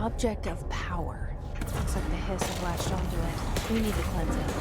Object of power. Looks like the hiss have latched onto it. We need to cleanse it.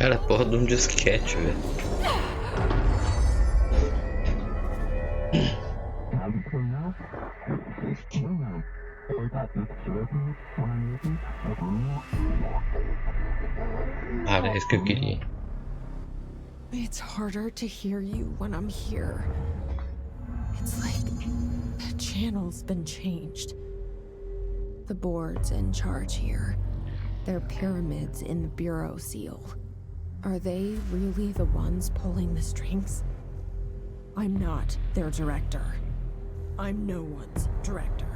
Cara, porra de um disquete, velho. Cara, é isso que eu queria. It's harder to hear you when I'm here. It's like the channel's been changed. The board's in charge here. They're pyramids in the bureau seal. Are they really the ones pulling the strings? I'm not their director. I'm no one's director.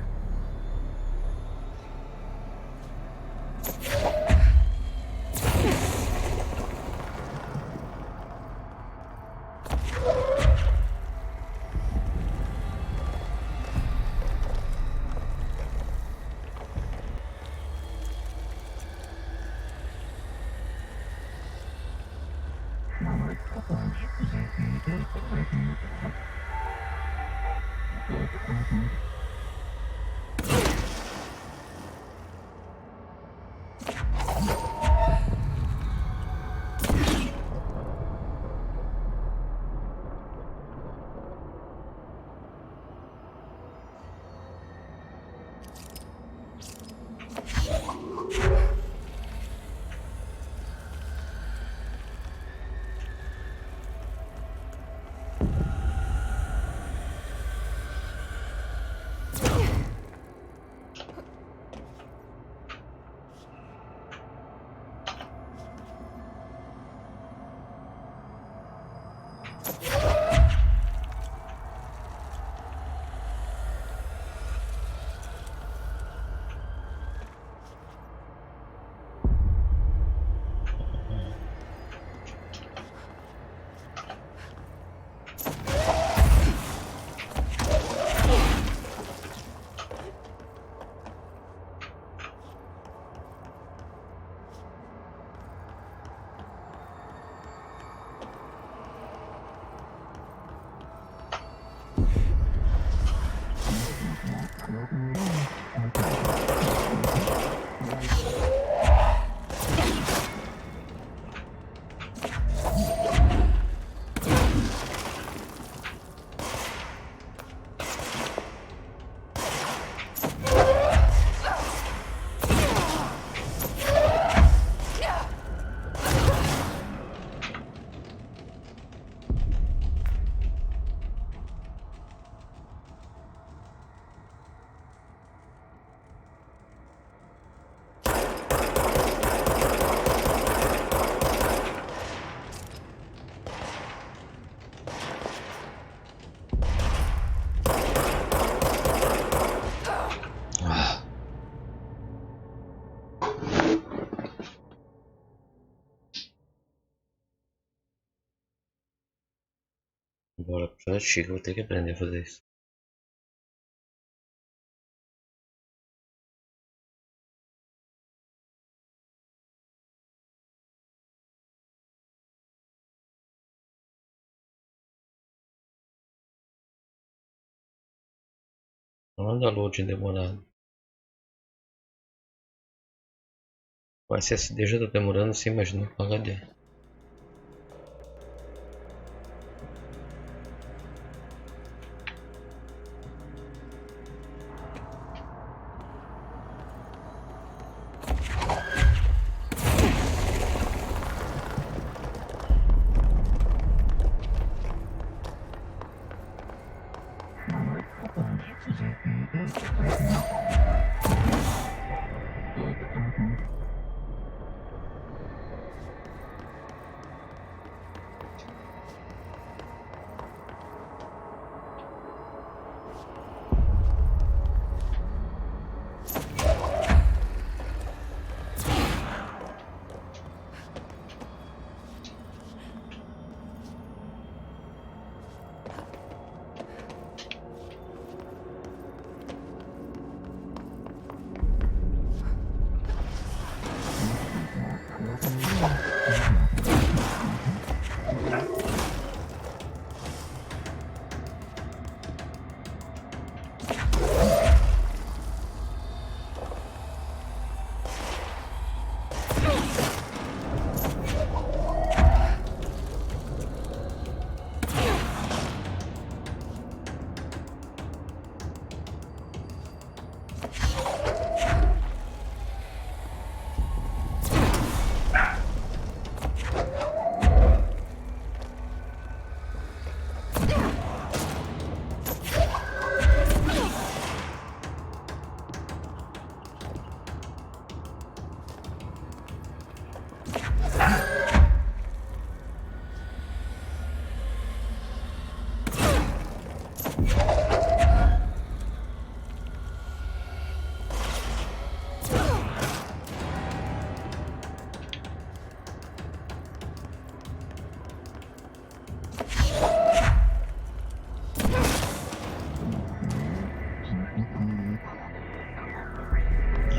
Bora pro antigo, vou ter que aprender a fazer isso. Anda loading demorado. O SSD já tá demorando, você imagina com HD.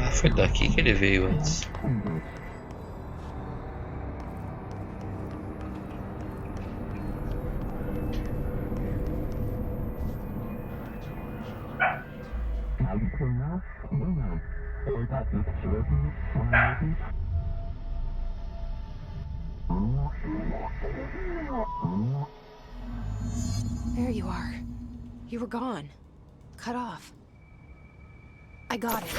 Ah, foi daqui que ele veio antes. There you are. You were gone. Cut off. I got it.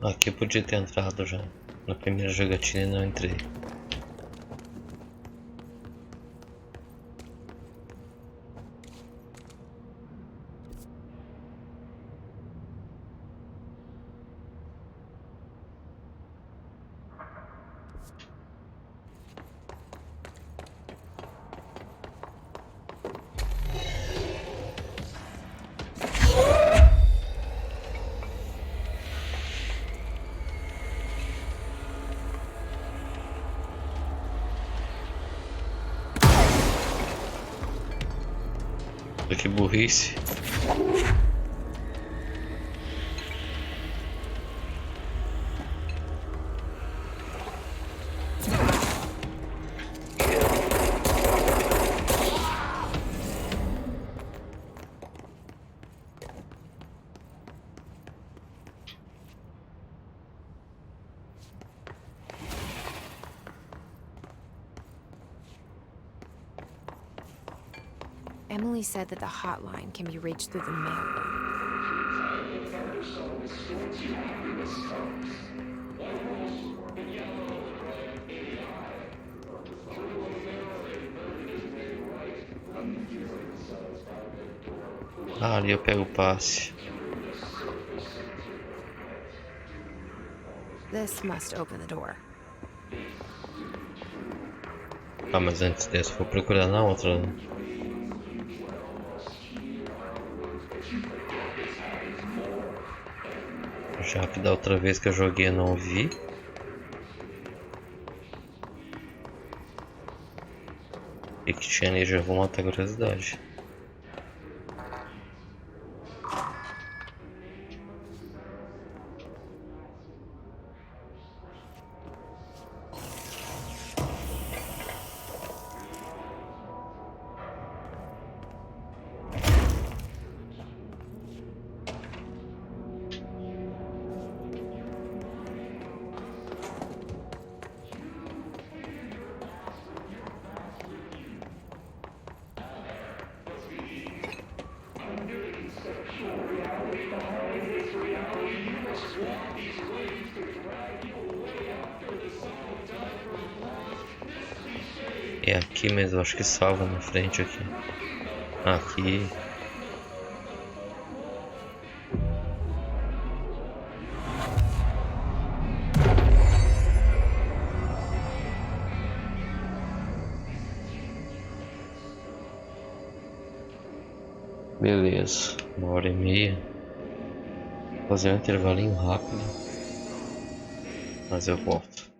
Aqui eu podia ter entrado já. Na primeira jogatina e não entrei. Que burrice. Emily said that the hotline can be reached through the mailroom. Ah, ali eu pego o passe. This must open the door. Ah, mas antes dessa vou procurar na outra, né? Já que da outra vez que eu joguei eu não vi. E que tinha ali, já vou matar a curiosidade. É aqui mesmo, acho que salva na frente aqui. Aqui. Beleza, 1h30. Vou fazer um intervalinho rápido, mas eu volto.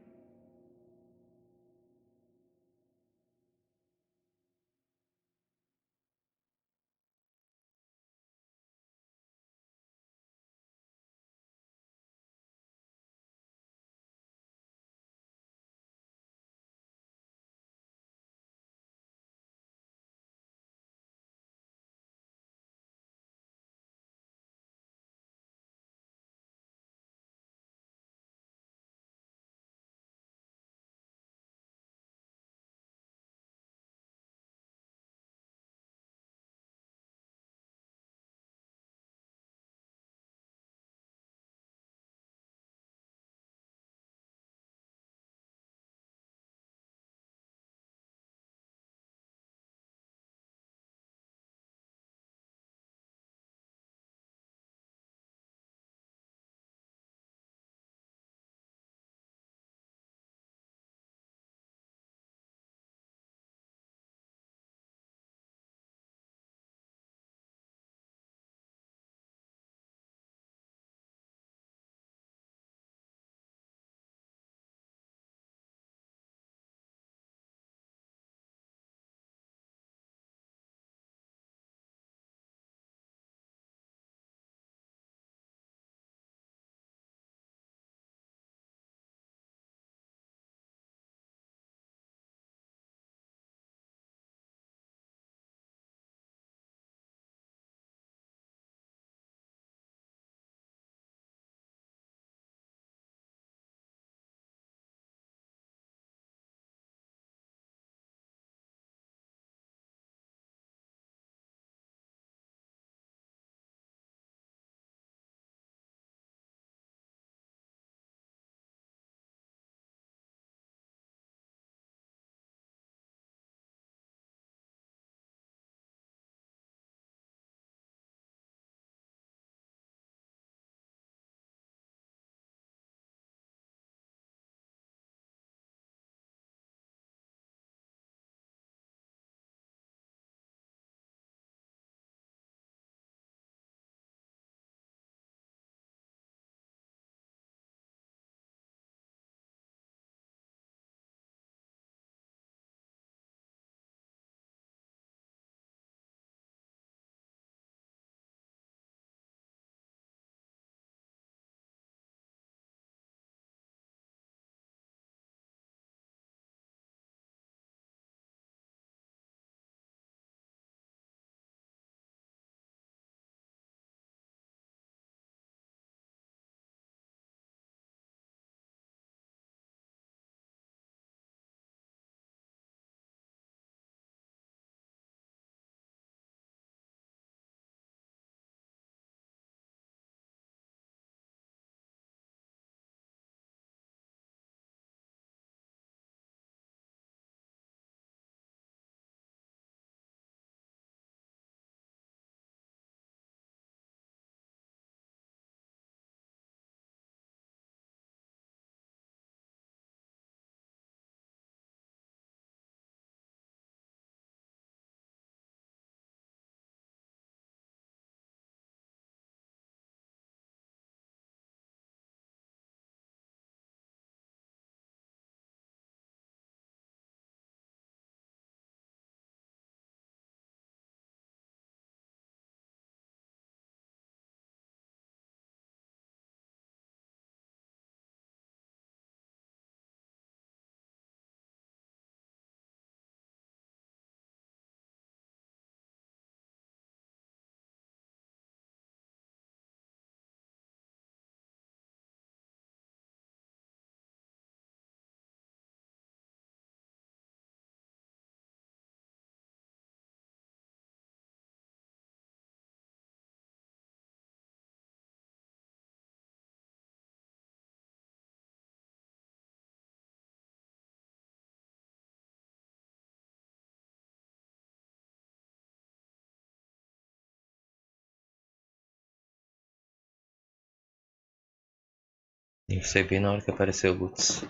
Eu sei bem na hora que apareceu o GOTY.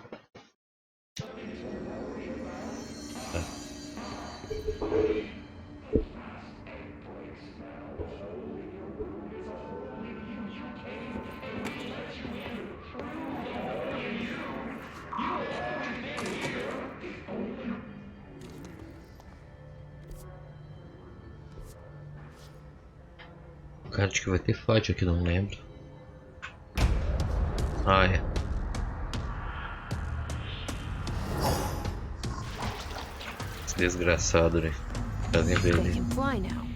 Cara, acho que vai ter fight aqui, não lembro. Ah, é. Esse desgraçado, né? Fazem ver They ele. can fly now.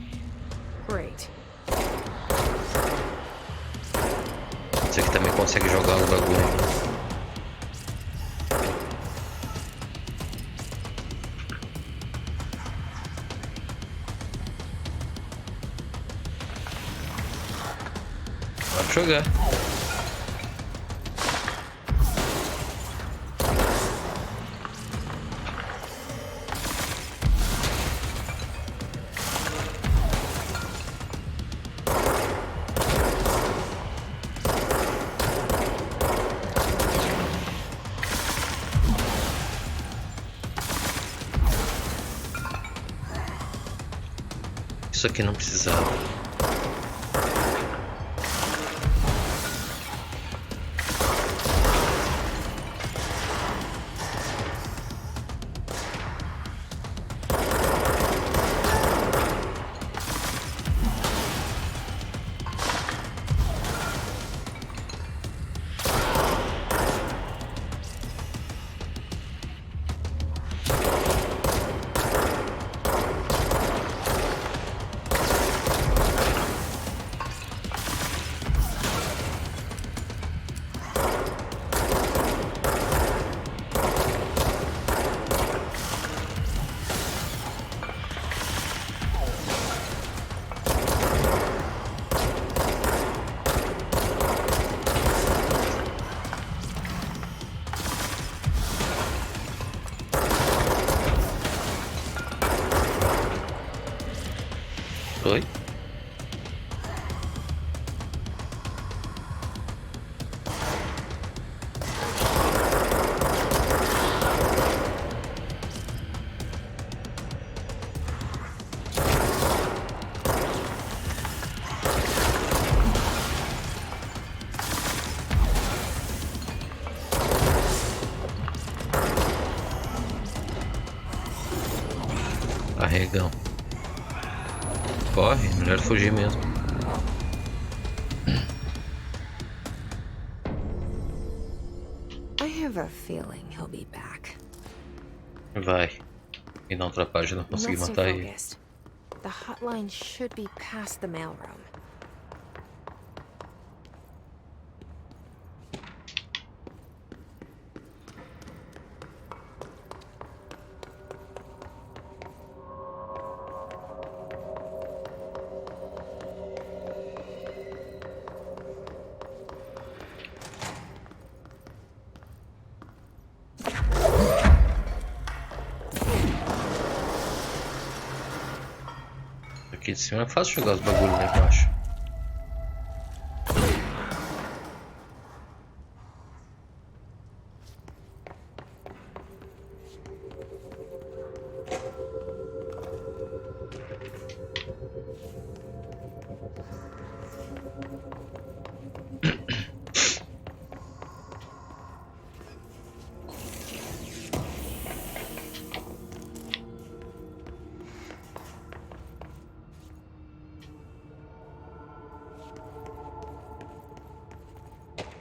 Great. Esse aqui também consegue jogar os bagulho aqui. Pode jogar. Isso aqui não precisava. Oi? Arregão. Corre, melhor fugir mesmo. I have a feeling he'll be back. Vai. E na outra página consegui Let's matar stay ele. focused. The hotline should be past the mailroom. Aqui de cima é fácil jogar os bagulhos lá embaixo.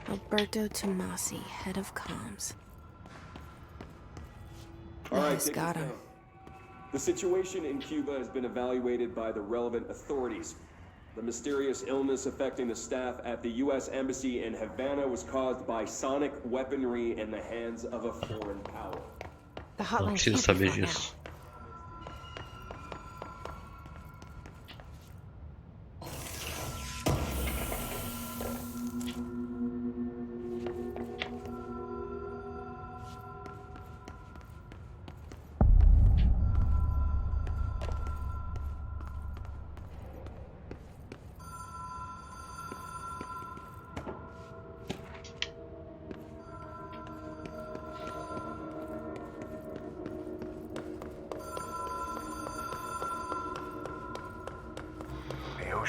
Alberto Tomasi, head of comms. All right, Nice, take got this him. down. The situation in Cuba has been evaluated by the relevant authorities. The mysterious illness affecting the staff at the U.S. Embassy in Havana was caused by sonic weaponry in the hands of a foreign power. The Não hotline preciso can't be saber far now. disso.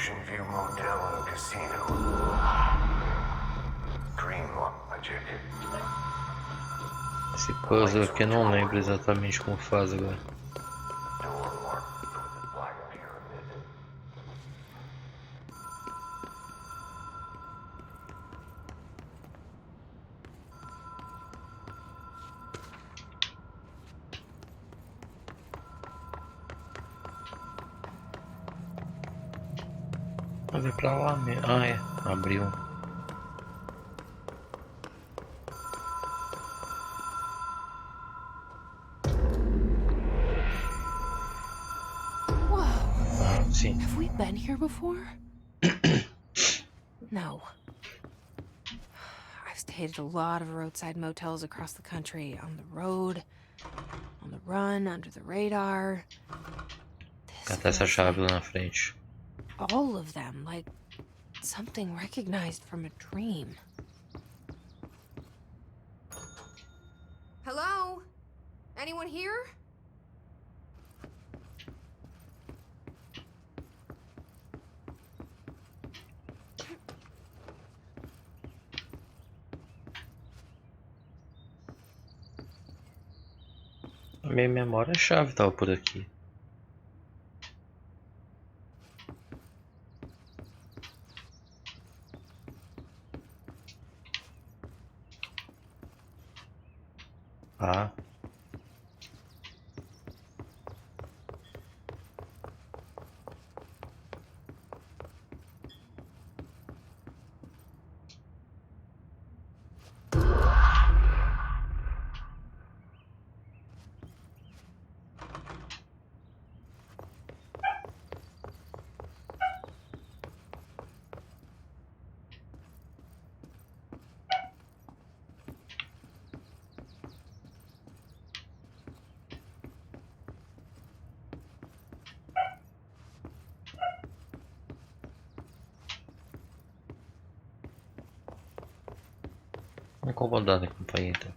Ocean View Motel and Casino. Dream Logic. Esse puzzle aqui eu não lembro exatamente como faz agora. Door marked for the Black Pyramid. Mas é pra lá mesmo. Ah, é. Abriu. Whoa. Ah, sim. Have we been here before? No. I've stayed at a lot of roadside motels across the country, on the road, on the run, under the radar. This Catar essa feels chave like lá na frente. all of them, like something recognized from a dream. Hello? Anyone here? A minha memória, a chave tava por aqui. Ah. Incomodado, companhia, então.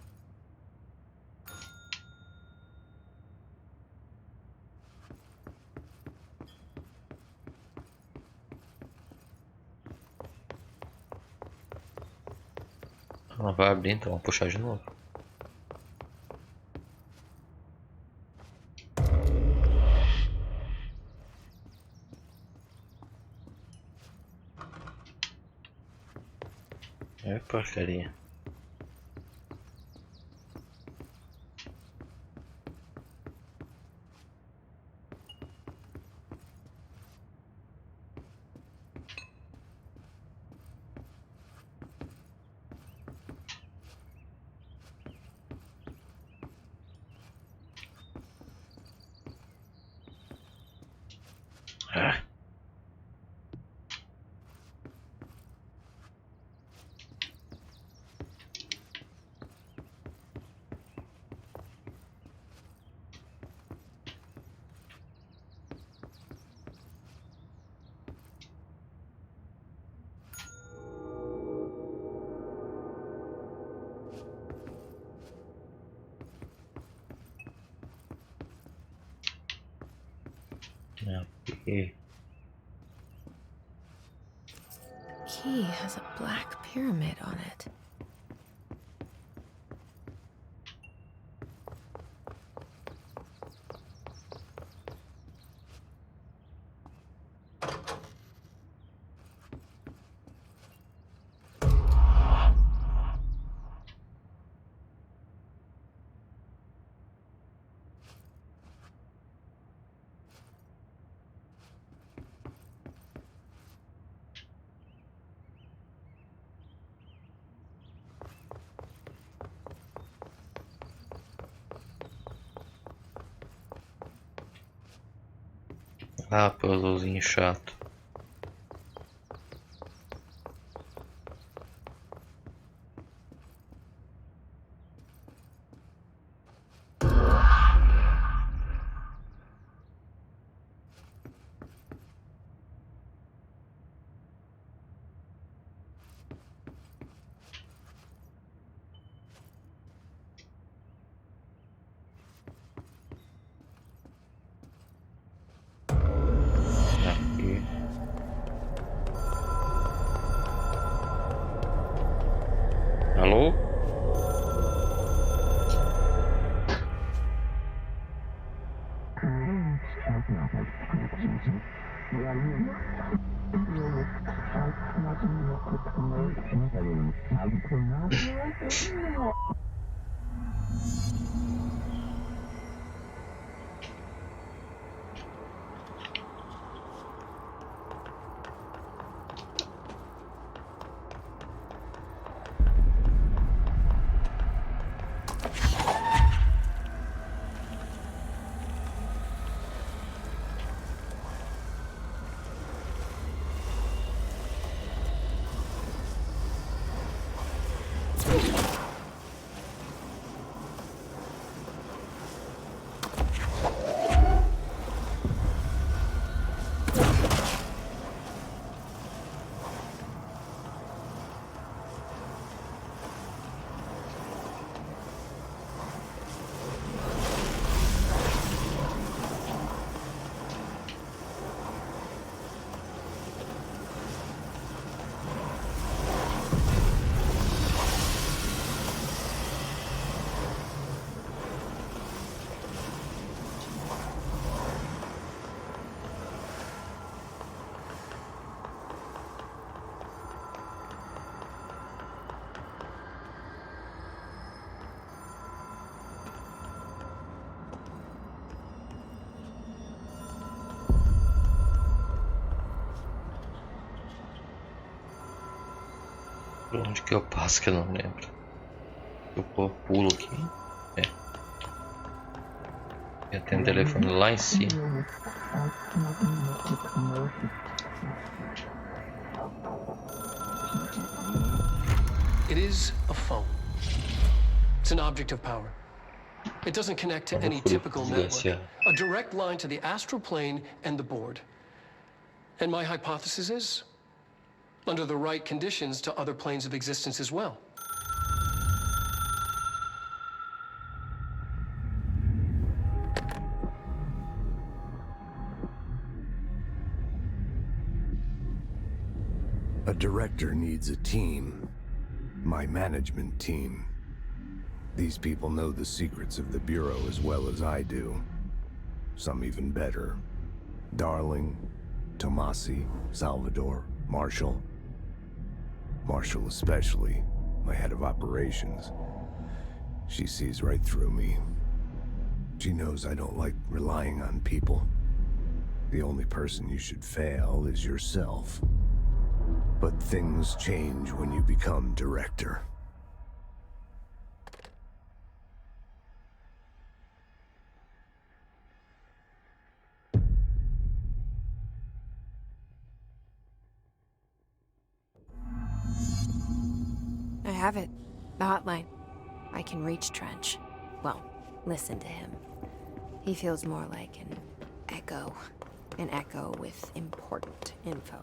Ela vai abrir, então vamos puxar de novo. É porcaria. Ah. Aqui. The key has a black pyramid on it. Ah, puzzlezinho chato. Aqui. Por onde que eu passo que eu não lembro? Eu pulo aqui. É. Já tem um telefone lá em cima. It is a phone. It's an object of power. It doesn't connect to any typical network. A direct line to the astral plane and the board. And my hypothesis is, under the right conditions, to other planes of existence as well. A director needs a team. My management team. These people know the secrets of the Bureau as well as I do. Some even better. Darling, Tomasi, Salvador, Marshall. Marshall especially, my head of operations. She sees right through me. She knows I don't like relying on people. The only person you should fail is yourself. But things change when you become director. I have it. The hotline. I can reach Trench. Well, listen to him. He feels more like an echo. An echo with important info.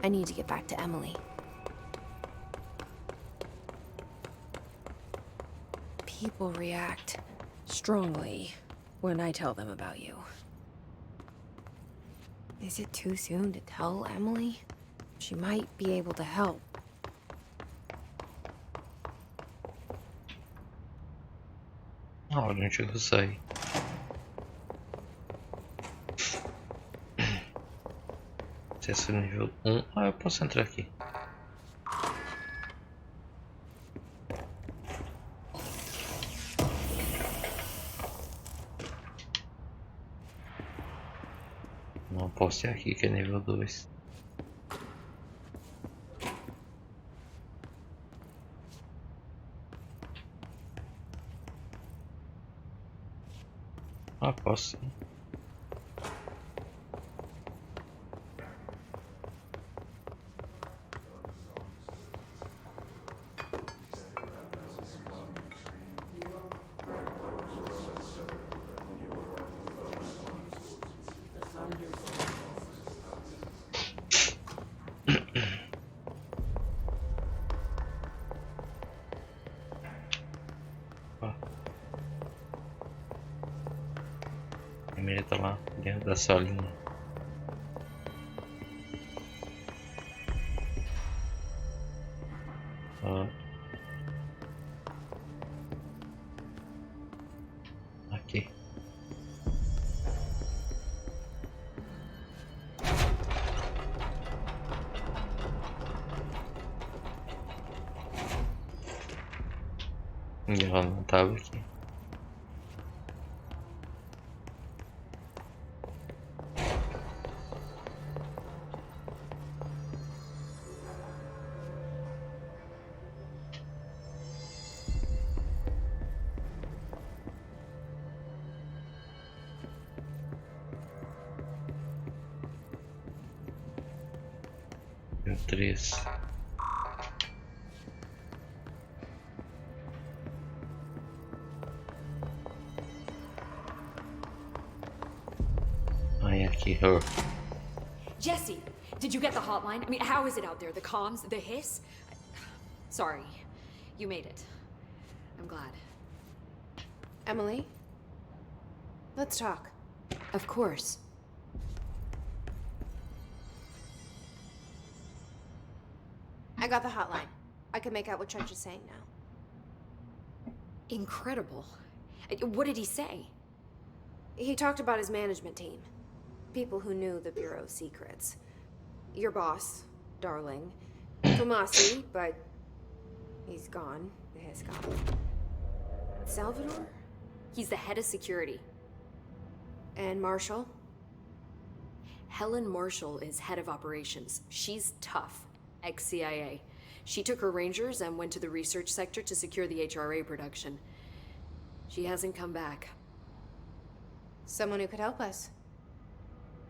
I need to get back to Emily. People react strongly when I tell them about you. Is it too soon to tell Emily? She might be able to help. Onde eu saí? Acesso nível 1. Ah, eu posso entrar aqui. Não posso ir aqui que é nível 2. Ah, posso sim. Ele tá lá dentro da salinha. Aqui. E ela não tava aqui. Deu 3. Ai, aqui, her. Jesse, did you get the hotline? I mean, how is it out there? The comms, the hiss? Sorry, you made it. I'm glad. Emily? Let's talk. Of course. I got the hotline. I can make out what Trench is saying now. Incredible. What did he say? He talked about his management team. People who knew the Bureau's secrets. Your boss, Darling. Tomasi, but he's gone. The hiss gone. Salvador? He's the head of security. And Marshall? Helen Marshall is head of operations. She's tough. Ex-CIA. She took her Rangers and went to the research sector to secure the HRA production. She hasn't come back. Someone who could help us.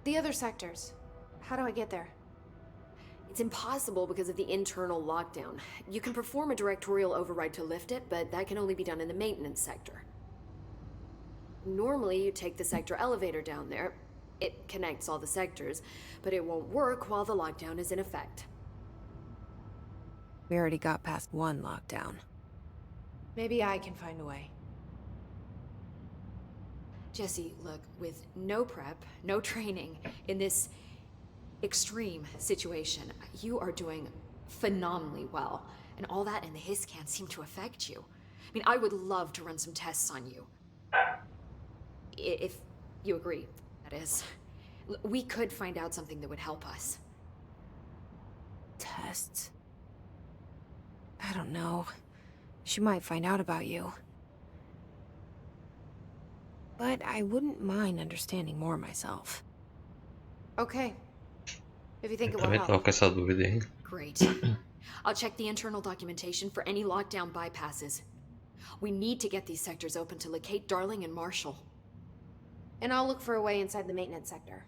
The other sectors. How do I get there? It's impossible because of the internal lockdown. You can perform a directorial override to lift it, but that can only be done in the maintenance sector. Normally, you take the sector elevator down there. It connects all the sectors, but it won't work while the lockdown is in effect. We already got past one lockdown. Maybe I can find a way. Jesse, look, with no prep, no training, in this extreme situation, you are doing phenomenally well. And all that and the hiss can't seem to affect you. I mean, I would love to run some tests on you. If you agree, that is. We could find out something that would help us. Tests? I don't know. She might find out about you. But I wouldn't mind understanding more myself. Okay. If you think Eu it will também tô help. com essa dúvida aí. Great. I'll check the internal documentation for any lockdown bypasses. We need to get these sectors open to locate Darling and Marshall. And I'll look for a way inside the maintenance sector.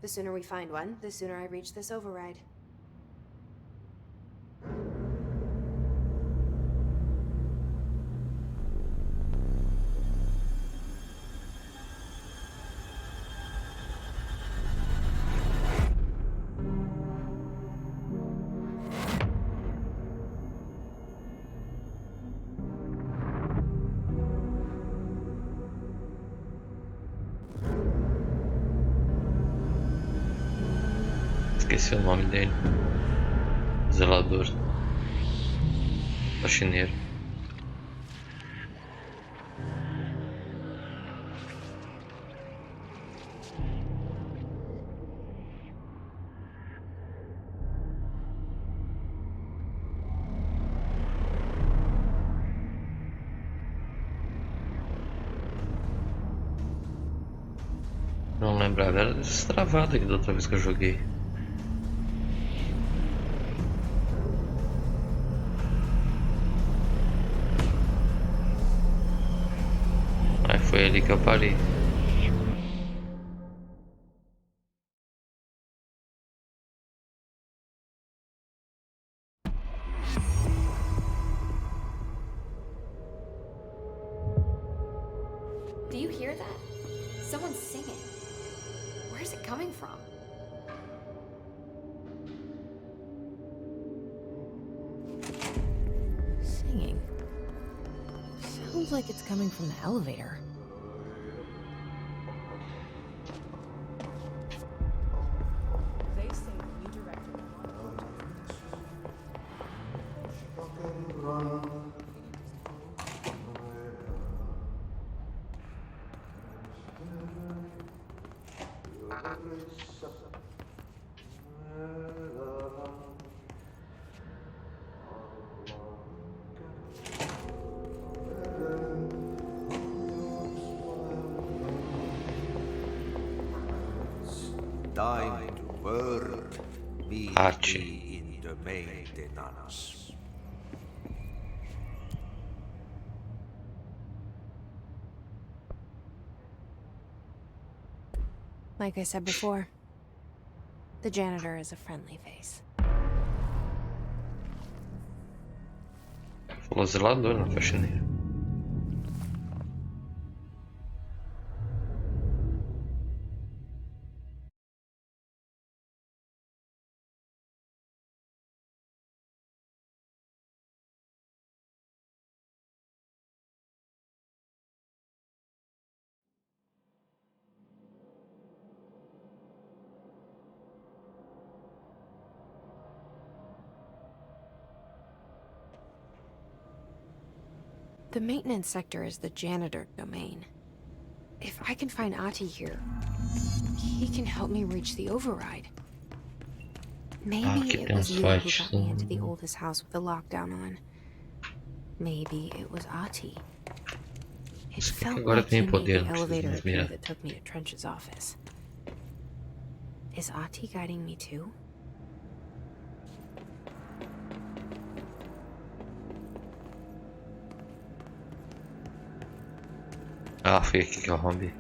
The sooner we find one, the sooner I reach this override. Esqueci o nome dele. Zelador. Faxineiro. Não lembrava, era desse travado aqui da outra vez que eu joguei. Aí foi ali que eu parei. Do you hear that? Someone's singing. Where's it coming from? Singing. Sounds like it's coming from the elevator. They say the new director time to work. Meet Arte. me in the maintenance. Like I said before, the janitor is a friendly face. Falou zelador na faxineira. The maintenance sector is the janitor domain. If I can find Ati here, he can help me reach the override. Maybe Aqui it tem was uns you who fights. got me into the oldest house with the lockdown on. Maybe it was Ati. It Se bem que felt agora like he tem made poder, the não precisa elevator mais appear mirar. that took me to Trench's office. Is Ati guiding me too? Ah, foi aqui que eu roubei.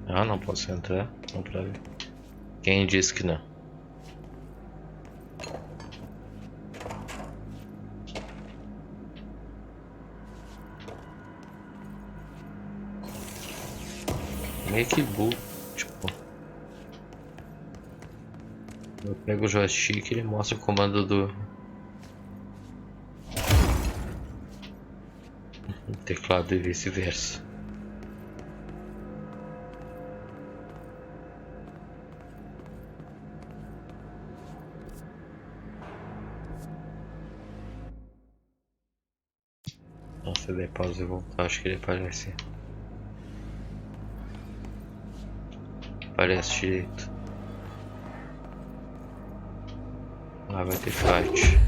Ah, não posso entrar. Não pra ver. Quem disse que não? Meio que burro, tipo. Eu pego o joystick e ele mostra o comando do teclado e vice-versa. Nossa, eu dei pausa e voltar, acho que ele aparece. Aparece direito. Ah, vai ter fight.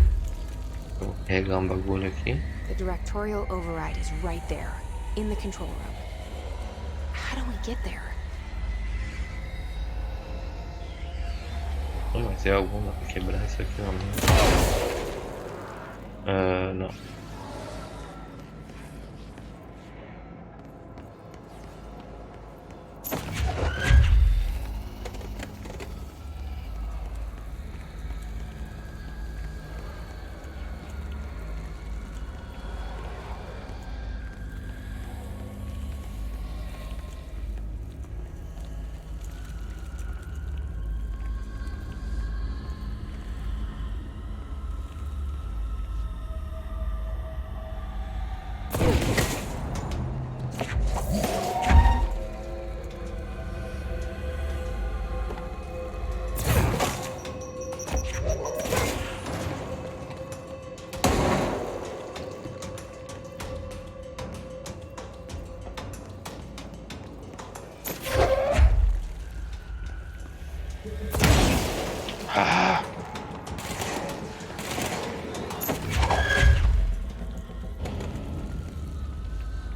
Vou carregar um bagulho aqui. The directorial override is right there, in the control room. How do we get there? Oh, mas é alguma pra quebrar isso aqui não, né? Não.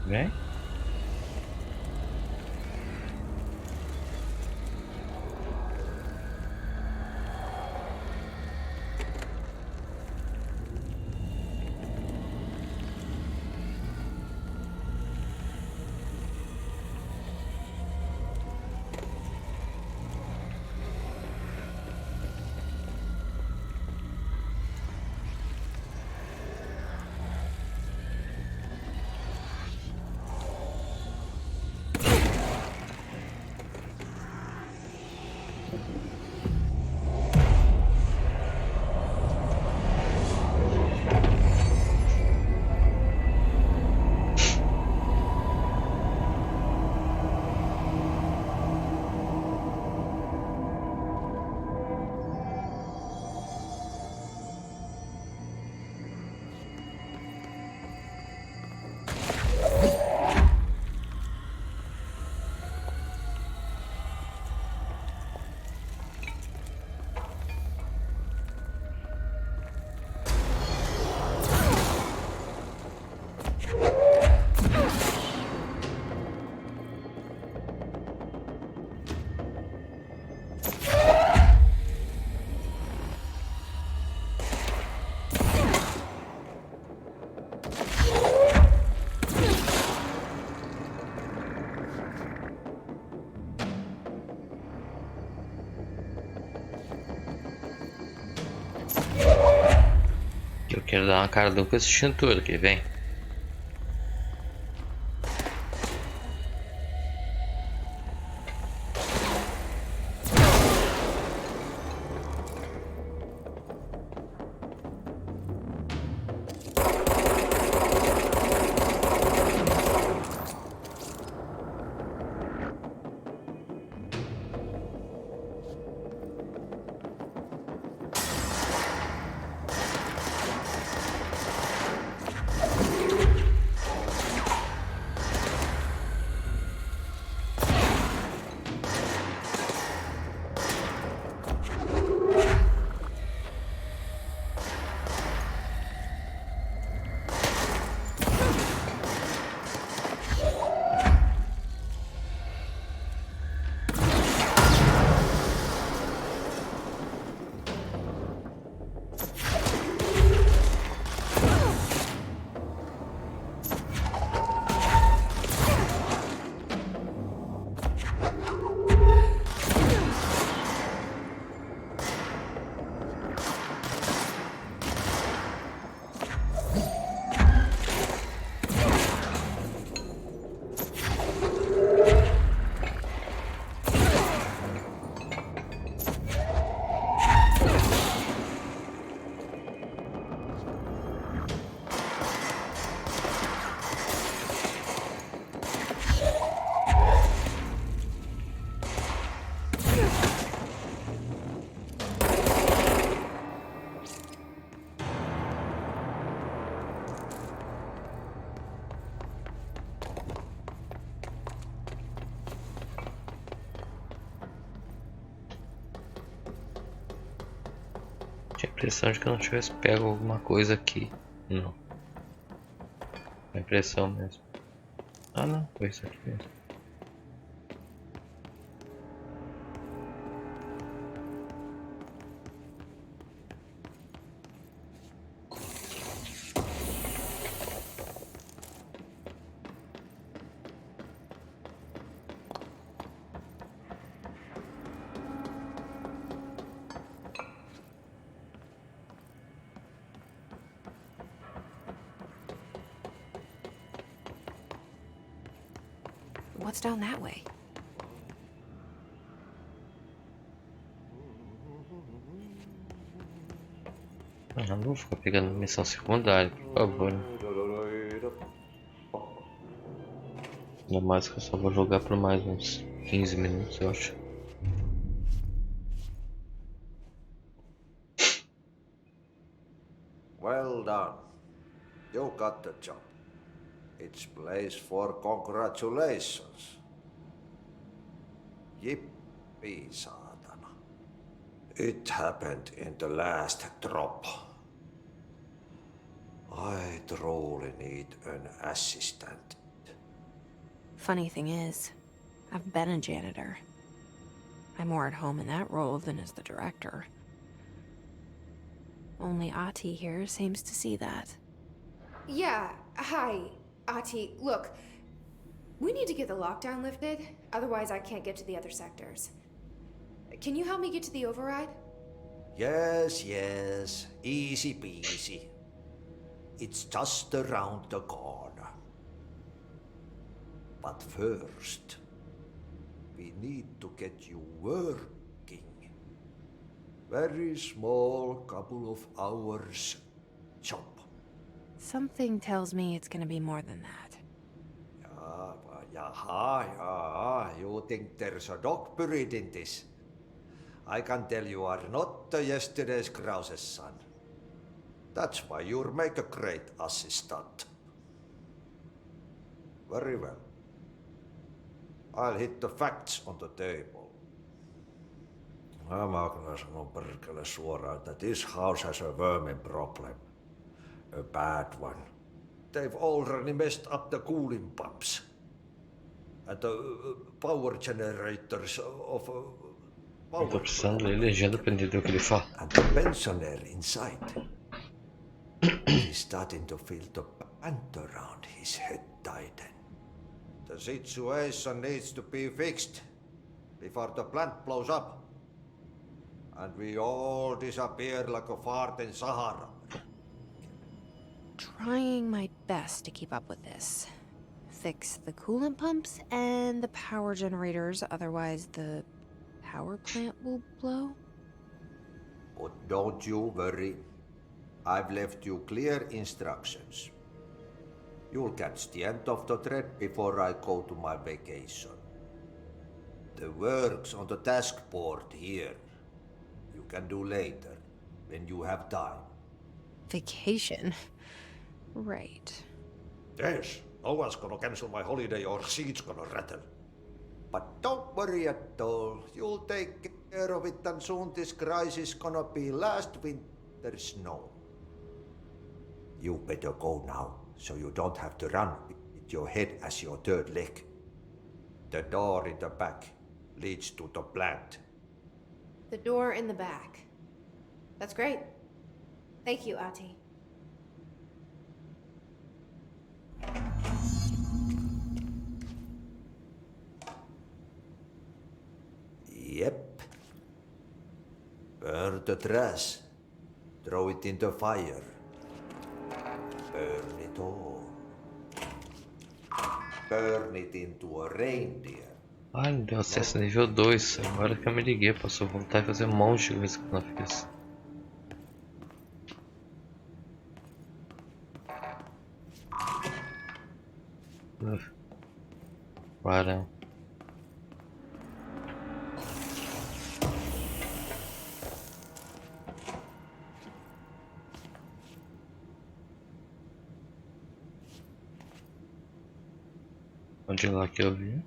Vem. Eu quero dar uma cara dura com esse extintor aqui, vem. Tinha a impressão de que eu não tivesse pego alguma coisa aqui. Não. É a impressão mesmo. Ah não, foi isso aqui mesmo. What's down that way? Ah, não vou ficar pegando missão secundária, por favor. Ainda mais que eu só vou jogar por mais uns 15 minutos, eu acho. Well done. You got the job. It's place for congratulations. Yippee, saatana. It happened in the last drop. I truly need an assistant. Funny thing is, I've been a janitor. I'm more at home in that role than as the director. Only Ati here seems to see that. Yeah, hi, Ati. Look, we need to get the lockdown lifted, otherwise I can't get to the other sectors. Can you help me get to the override? Yes, yes. Easy peasy. It's just around the corner. But first, we need to get you working. Very small, couple of hours job. Something tells me it's gonna be more than that. Jaha, you think there's a dog buried in this? I can tell you are not yesterday's Krause's son. That's why you'll make a great assistant. Very well. I'll hit the facts on the table. Mä kyllä sanon perkele suoraan, että this house has a vermin problem. A bad one. They've already messed up the cooling pumps. And the power generators of Eu tô precisando ler legenda pra entender o que ele fala. And the pensioner inside. He's starting to feel the band around his head tighten. The situation needs to be fixed before the plant blows up. And we all disappear like a fart in Sahara. trying my best to keep up with this. Fix the coolant pumps and the power generators, otherwise the power plant will blow. But don't you worry. I've left you clear instructions. You'll catch the end of the thread before I go to my vacation. The work's on the task board here. You can do later, when you have time. Vacation? Right. Yes, no one's gonna cancel my holiday or seat's gonna rattle. But don't worry at all. You'll take care of it, and soon this crisis gonna be last winter's snow. You better go now, so you don't have to run with your head as your third leg. The door in the back leads to the plant. The door in the back. That's great. Thank you, Ati. Yep. Burn the trash. Throw it in the fire. Burn it all. Burn it into a reindeer. Ai, me deu acesso nível 2. Agora que eu me liguei, posso voltar e fazer um monte de coisa que eu não fiz. Varão. Onde lá que eu vi?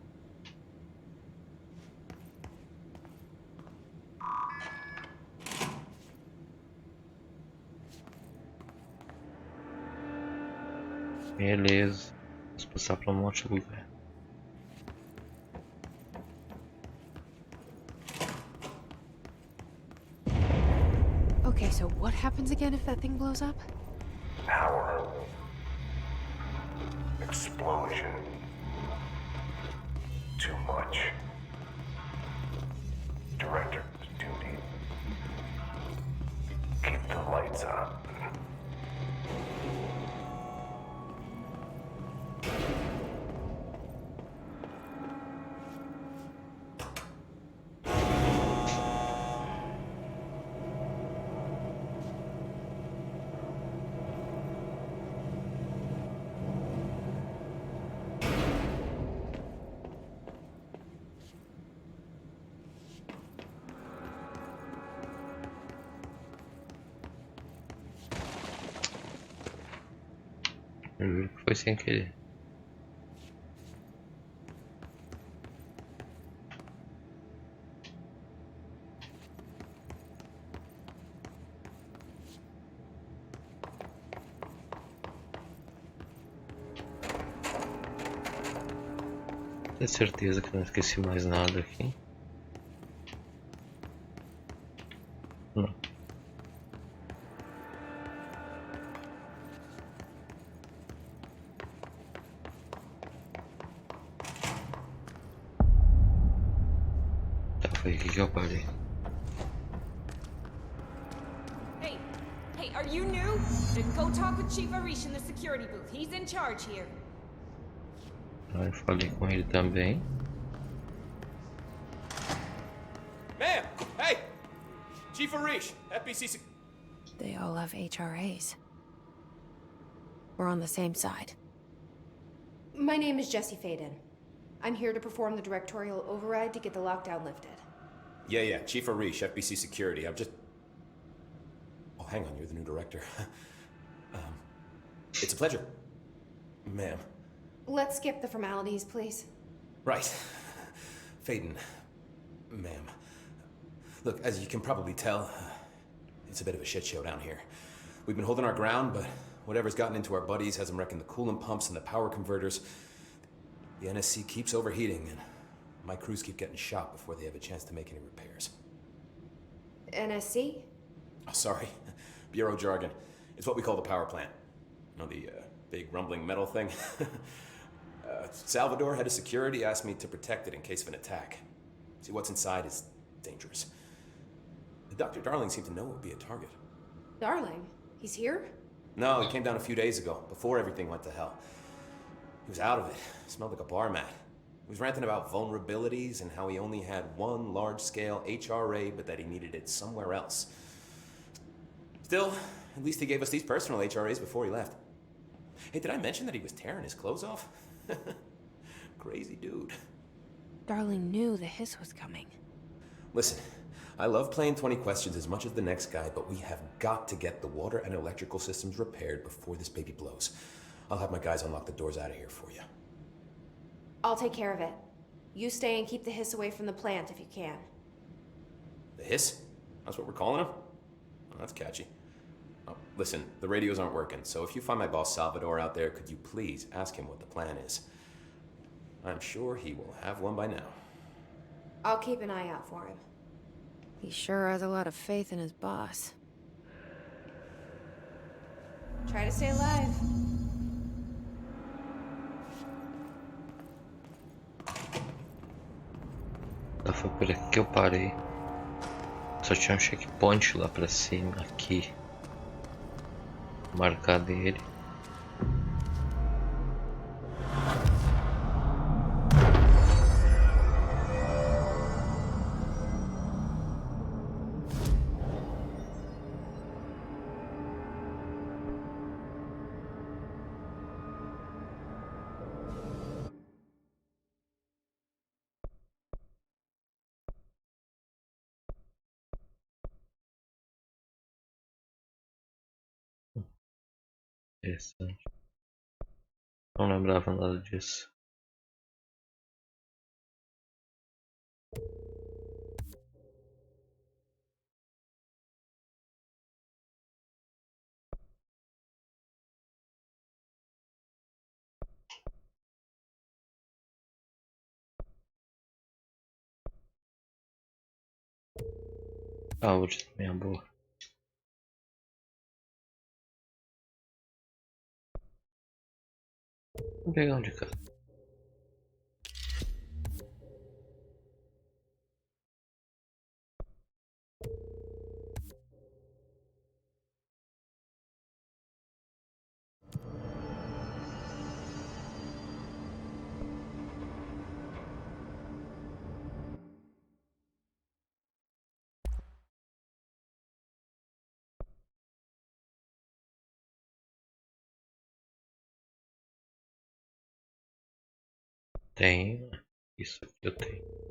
Beleza. Vamos passar para um monte de lugar. Okay, so what happens again if that thing blows up? Power. Explosion. Too much. Director's duty. Keep the lights on. Eu juro que foi sem querer. Tenho certeza que não esqueci mais nada aqui. Não. Foi aqui que eu parei. Hey, are you new? Then go talk with Chief Arish in the security booth. He's in charge here. Eu falei com ele também. Ma'am! Hey! Chief Arish, FBC. They all have HRAs. We're on the same side. My name is Jesse Faden. I'm here to perform the directorial override to get the lockdown lifted. Yeah, Chief Arish, FBC Security. I'm just... Oh, hang on, you're the new director. It's a pleasure. Ma'am. Let's skip the formalities, please. Right. Faden. Ma'am. Look, as you can probably tell, it's a bit of a shit show down here. We've been holding our ground, but whatever's gotten into our buddies has them wrecking the coolant pumps and the power converters. The NSC keeps overheating, and my crews keep getting shot before they have a chance to make any repairs. NSC? Oh, sorry. Bureau jargon. It's what we call the power plant. You know, the big rumbling metal thing? Salvador, head of security, asked me to protect it in case of an attack. See, what's inside is dangerous. Dr. Darling seemed to know it would be a target. Darling? He's here? No, he came down a few days ago, before everything went to hell. He was out of it. Smelled like a bar mat. He was ranting about vulnerabilities and how he only had one large-scale HRA, but that he needed it somewhere else. Still, at least he gave us these personal HRAs before he left. Hey, did I mention that he was tearing his clothes off? Crazy dude. Darling knew the hiss was coming. Listen, I love playing 20 questions as much as the next guy, but we have got to get the water and electrical systems repaired before this baby blows. I'll have my guys unlock the doors out of here for you. I'll take care of it. You stay and keep the hiss away from the plant if you can. The hiss? That's what we're calling him? Oh, that's catchy. Oh, listen, the radios aren't working, so if you find my boss Salvador out there, could you please ask him what the plan is? I'm sure he will have one by now. I'll keep an eye out for him. He sure has a lot of faith in his boss. Try to stay alive. Foi por aqui que eu parei. Só tinha um checkpoint lá pra cima, aqui. Marcar dele. Interessante. Não lembrava nada disso. Saúde também é boa. Vou pegar um de cada. Tem. Isso aqui eu tenho.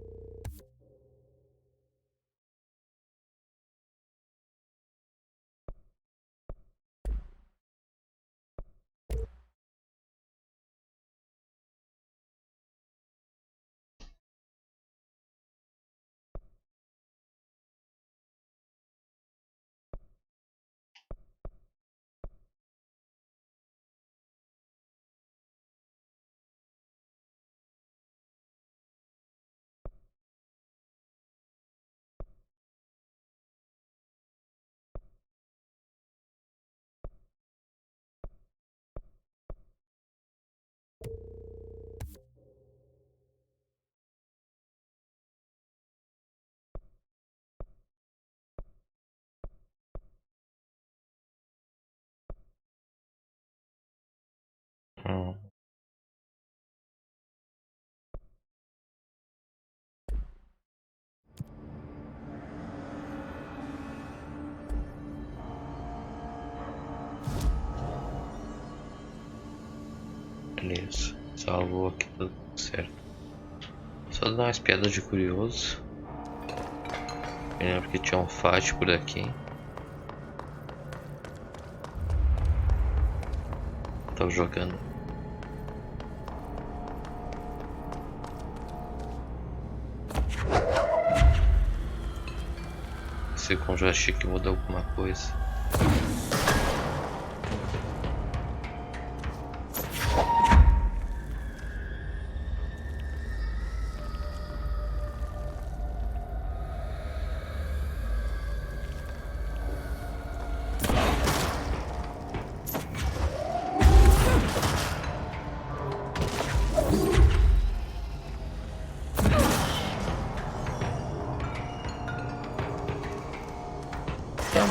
Beleza, salvou aqui, tudo certo. Só dar uma espiada de curioso. Eu lembro que tinha um fight por aqui. Tava jogando. Se com o joystick muda alguma coisa.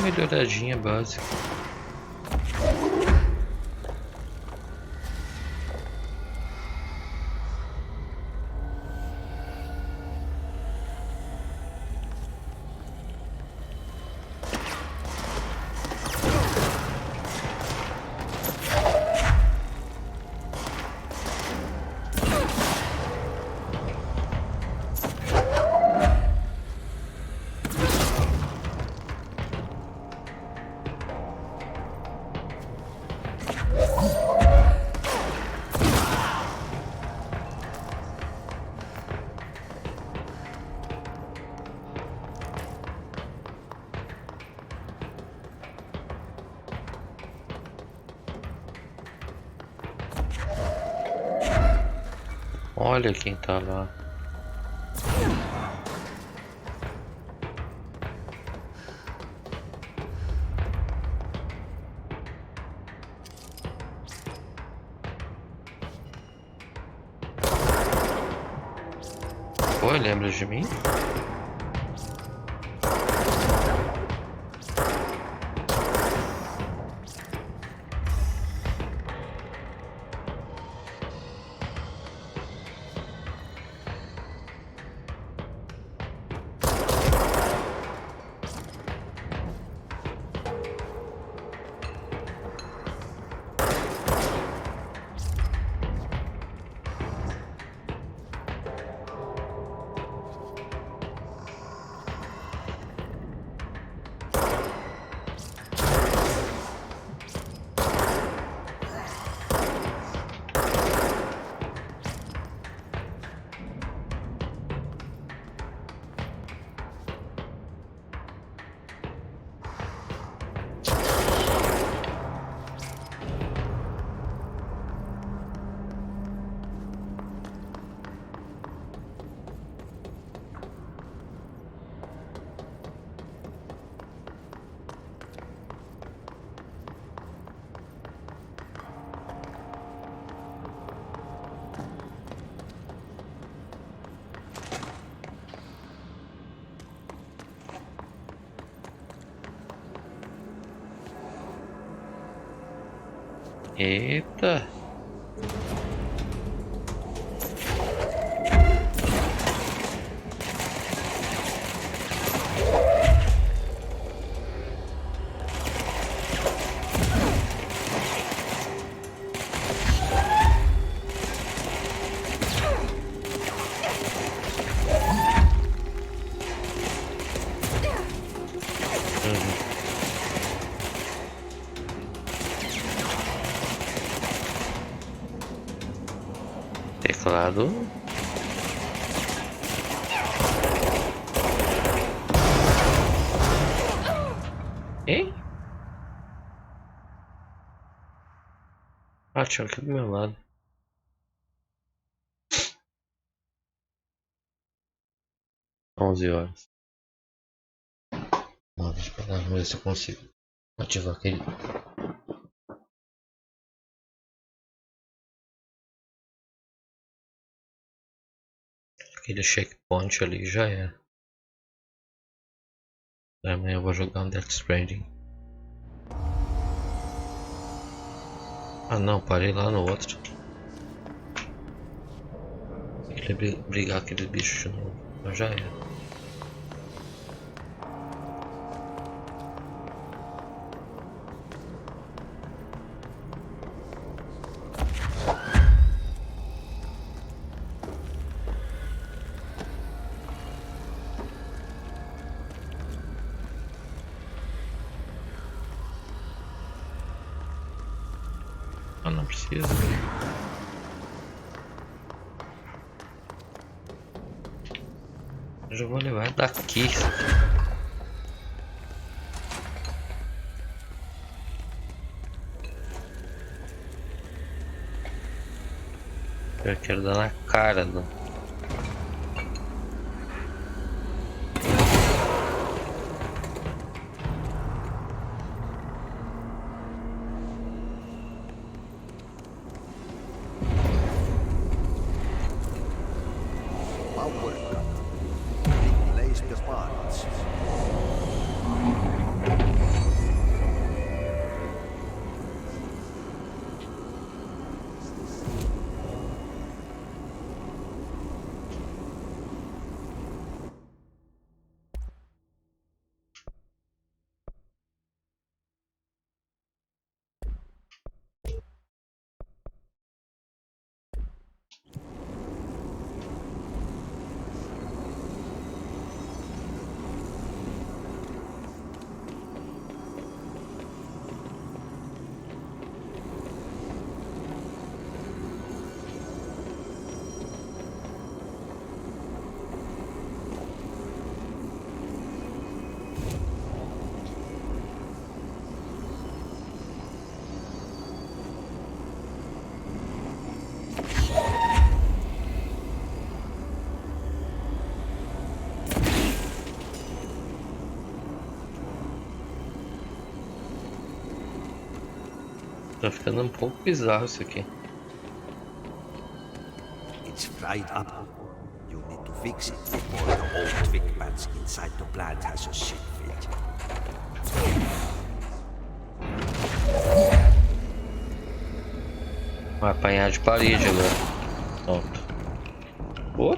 Melhoradinha básica. Olha quem tá lá. Oi, lembra de mim? Eita. Teclado. Hein? Ah, tinha aqui do meu lado. Onze horas. Vamos esperar, vamos ver se eu consigo ativar aquele. Aquele checkpoint ali já é. Amanhã eu vou jogar um Death Stranding. Ah não, parei lá no outro. Tem que brigar aquele bicho de novo. Mas já é. Ah, não precisa. Eu já vou levar daqui. Eu quero dar na cara do. Tá ficando um pouco bizarro isso aqui. It's fried up. You need to fix it before the old twig bats inside the plant has a shit fit. Vai apanhar de parede agora. Pronto. Pô.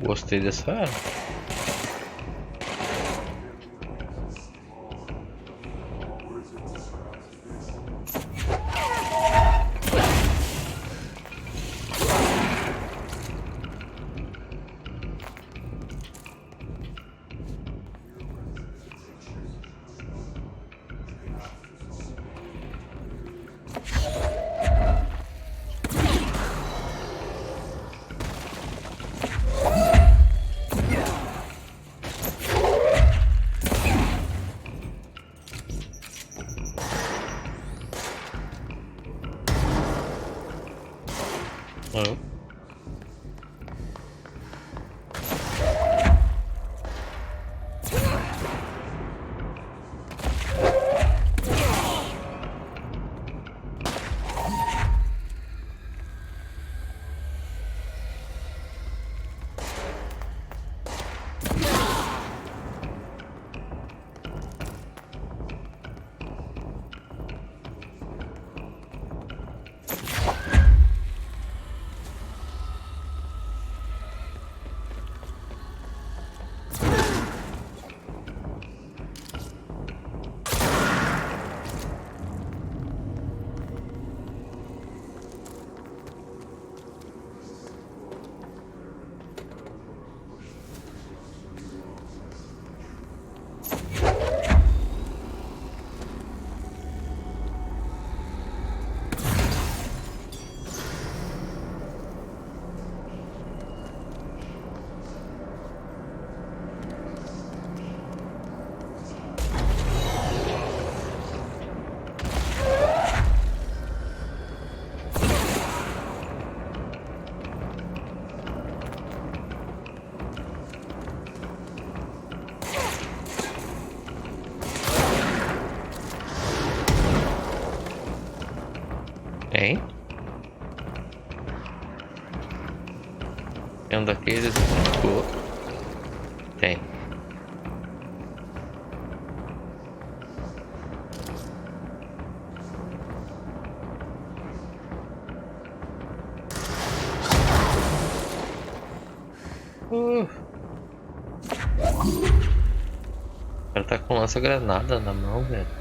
Gostei dessa arma. Hein? É um daqueles. Pô. Tem. O cara tá com lança-granada na mão, velho.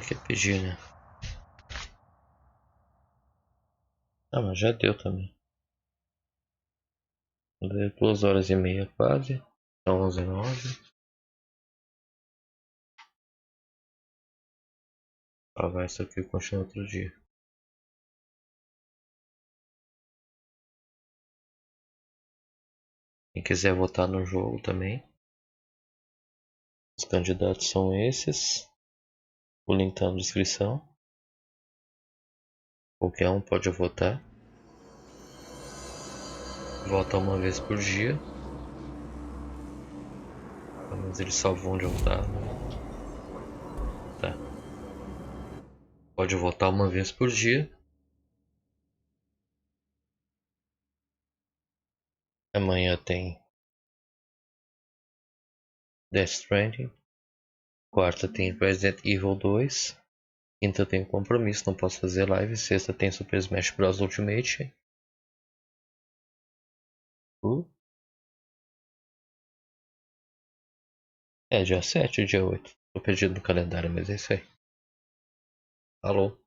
que pedir, né? Ah, mas já deu também. Deu 2h30 quase. Então 11h09. Apagar isso aqui e continuar outro dia. Quem quiser votar no jogo também. Os candidatos são esses. O link está na descrição. Qualquer um pode votar. Vota uma vez por dia. Mas eles só vão de votar. Tá. Pode votar uma vez por dia. Amanhã tem Death Stranding. Quarta tem Resident Evil 2. Quinta tem compromisso, não posso fazer live. Sexta tem Super Smash Bros Ultimate. É dia 7 ou dia 8? Tô perdido no calendário, mas é isso aí. Falou.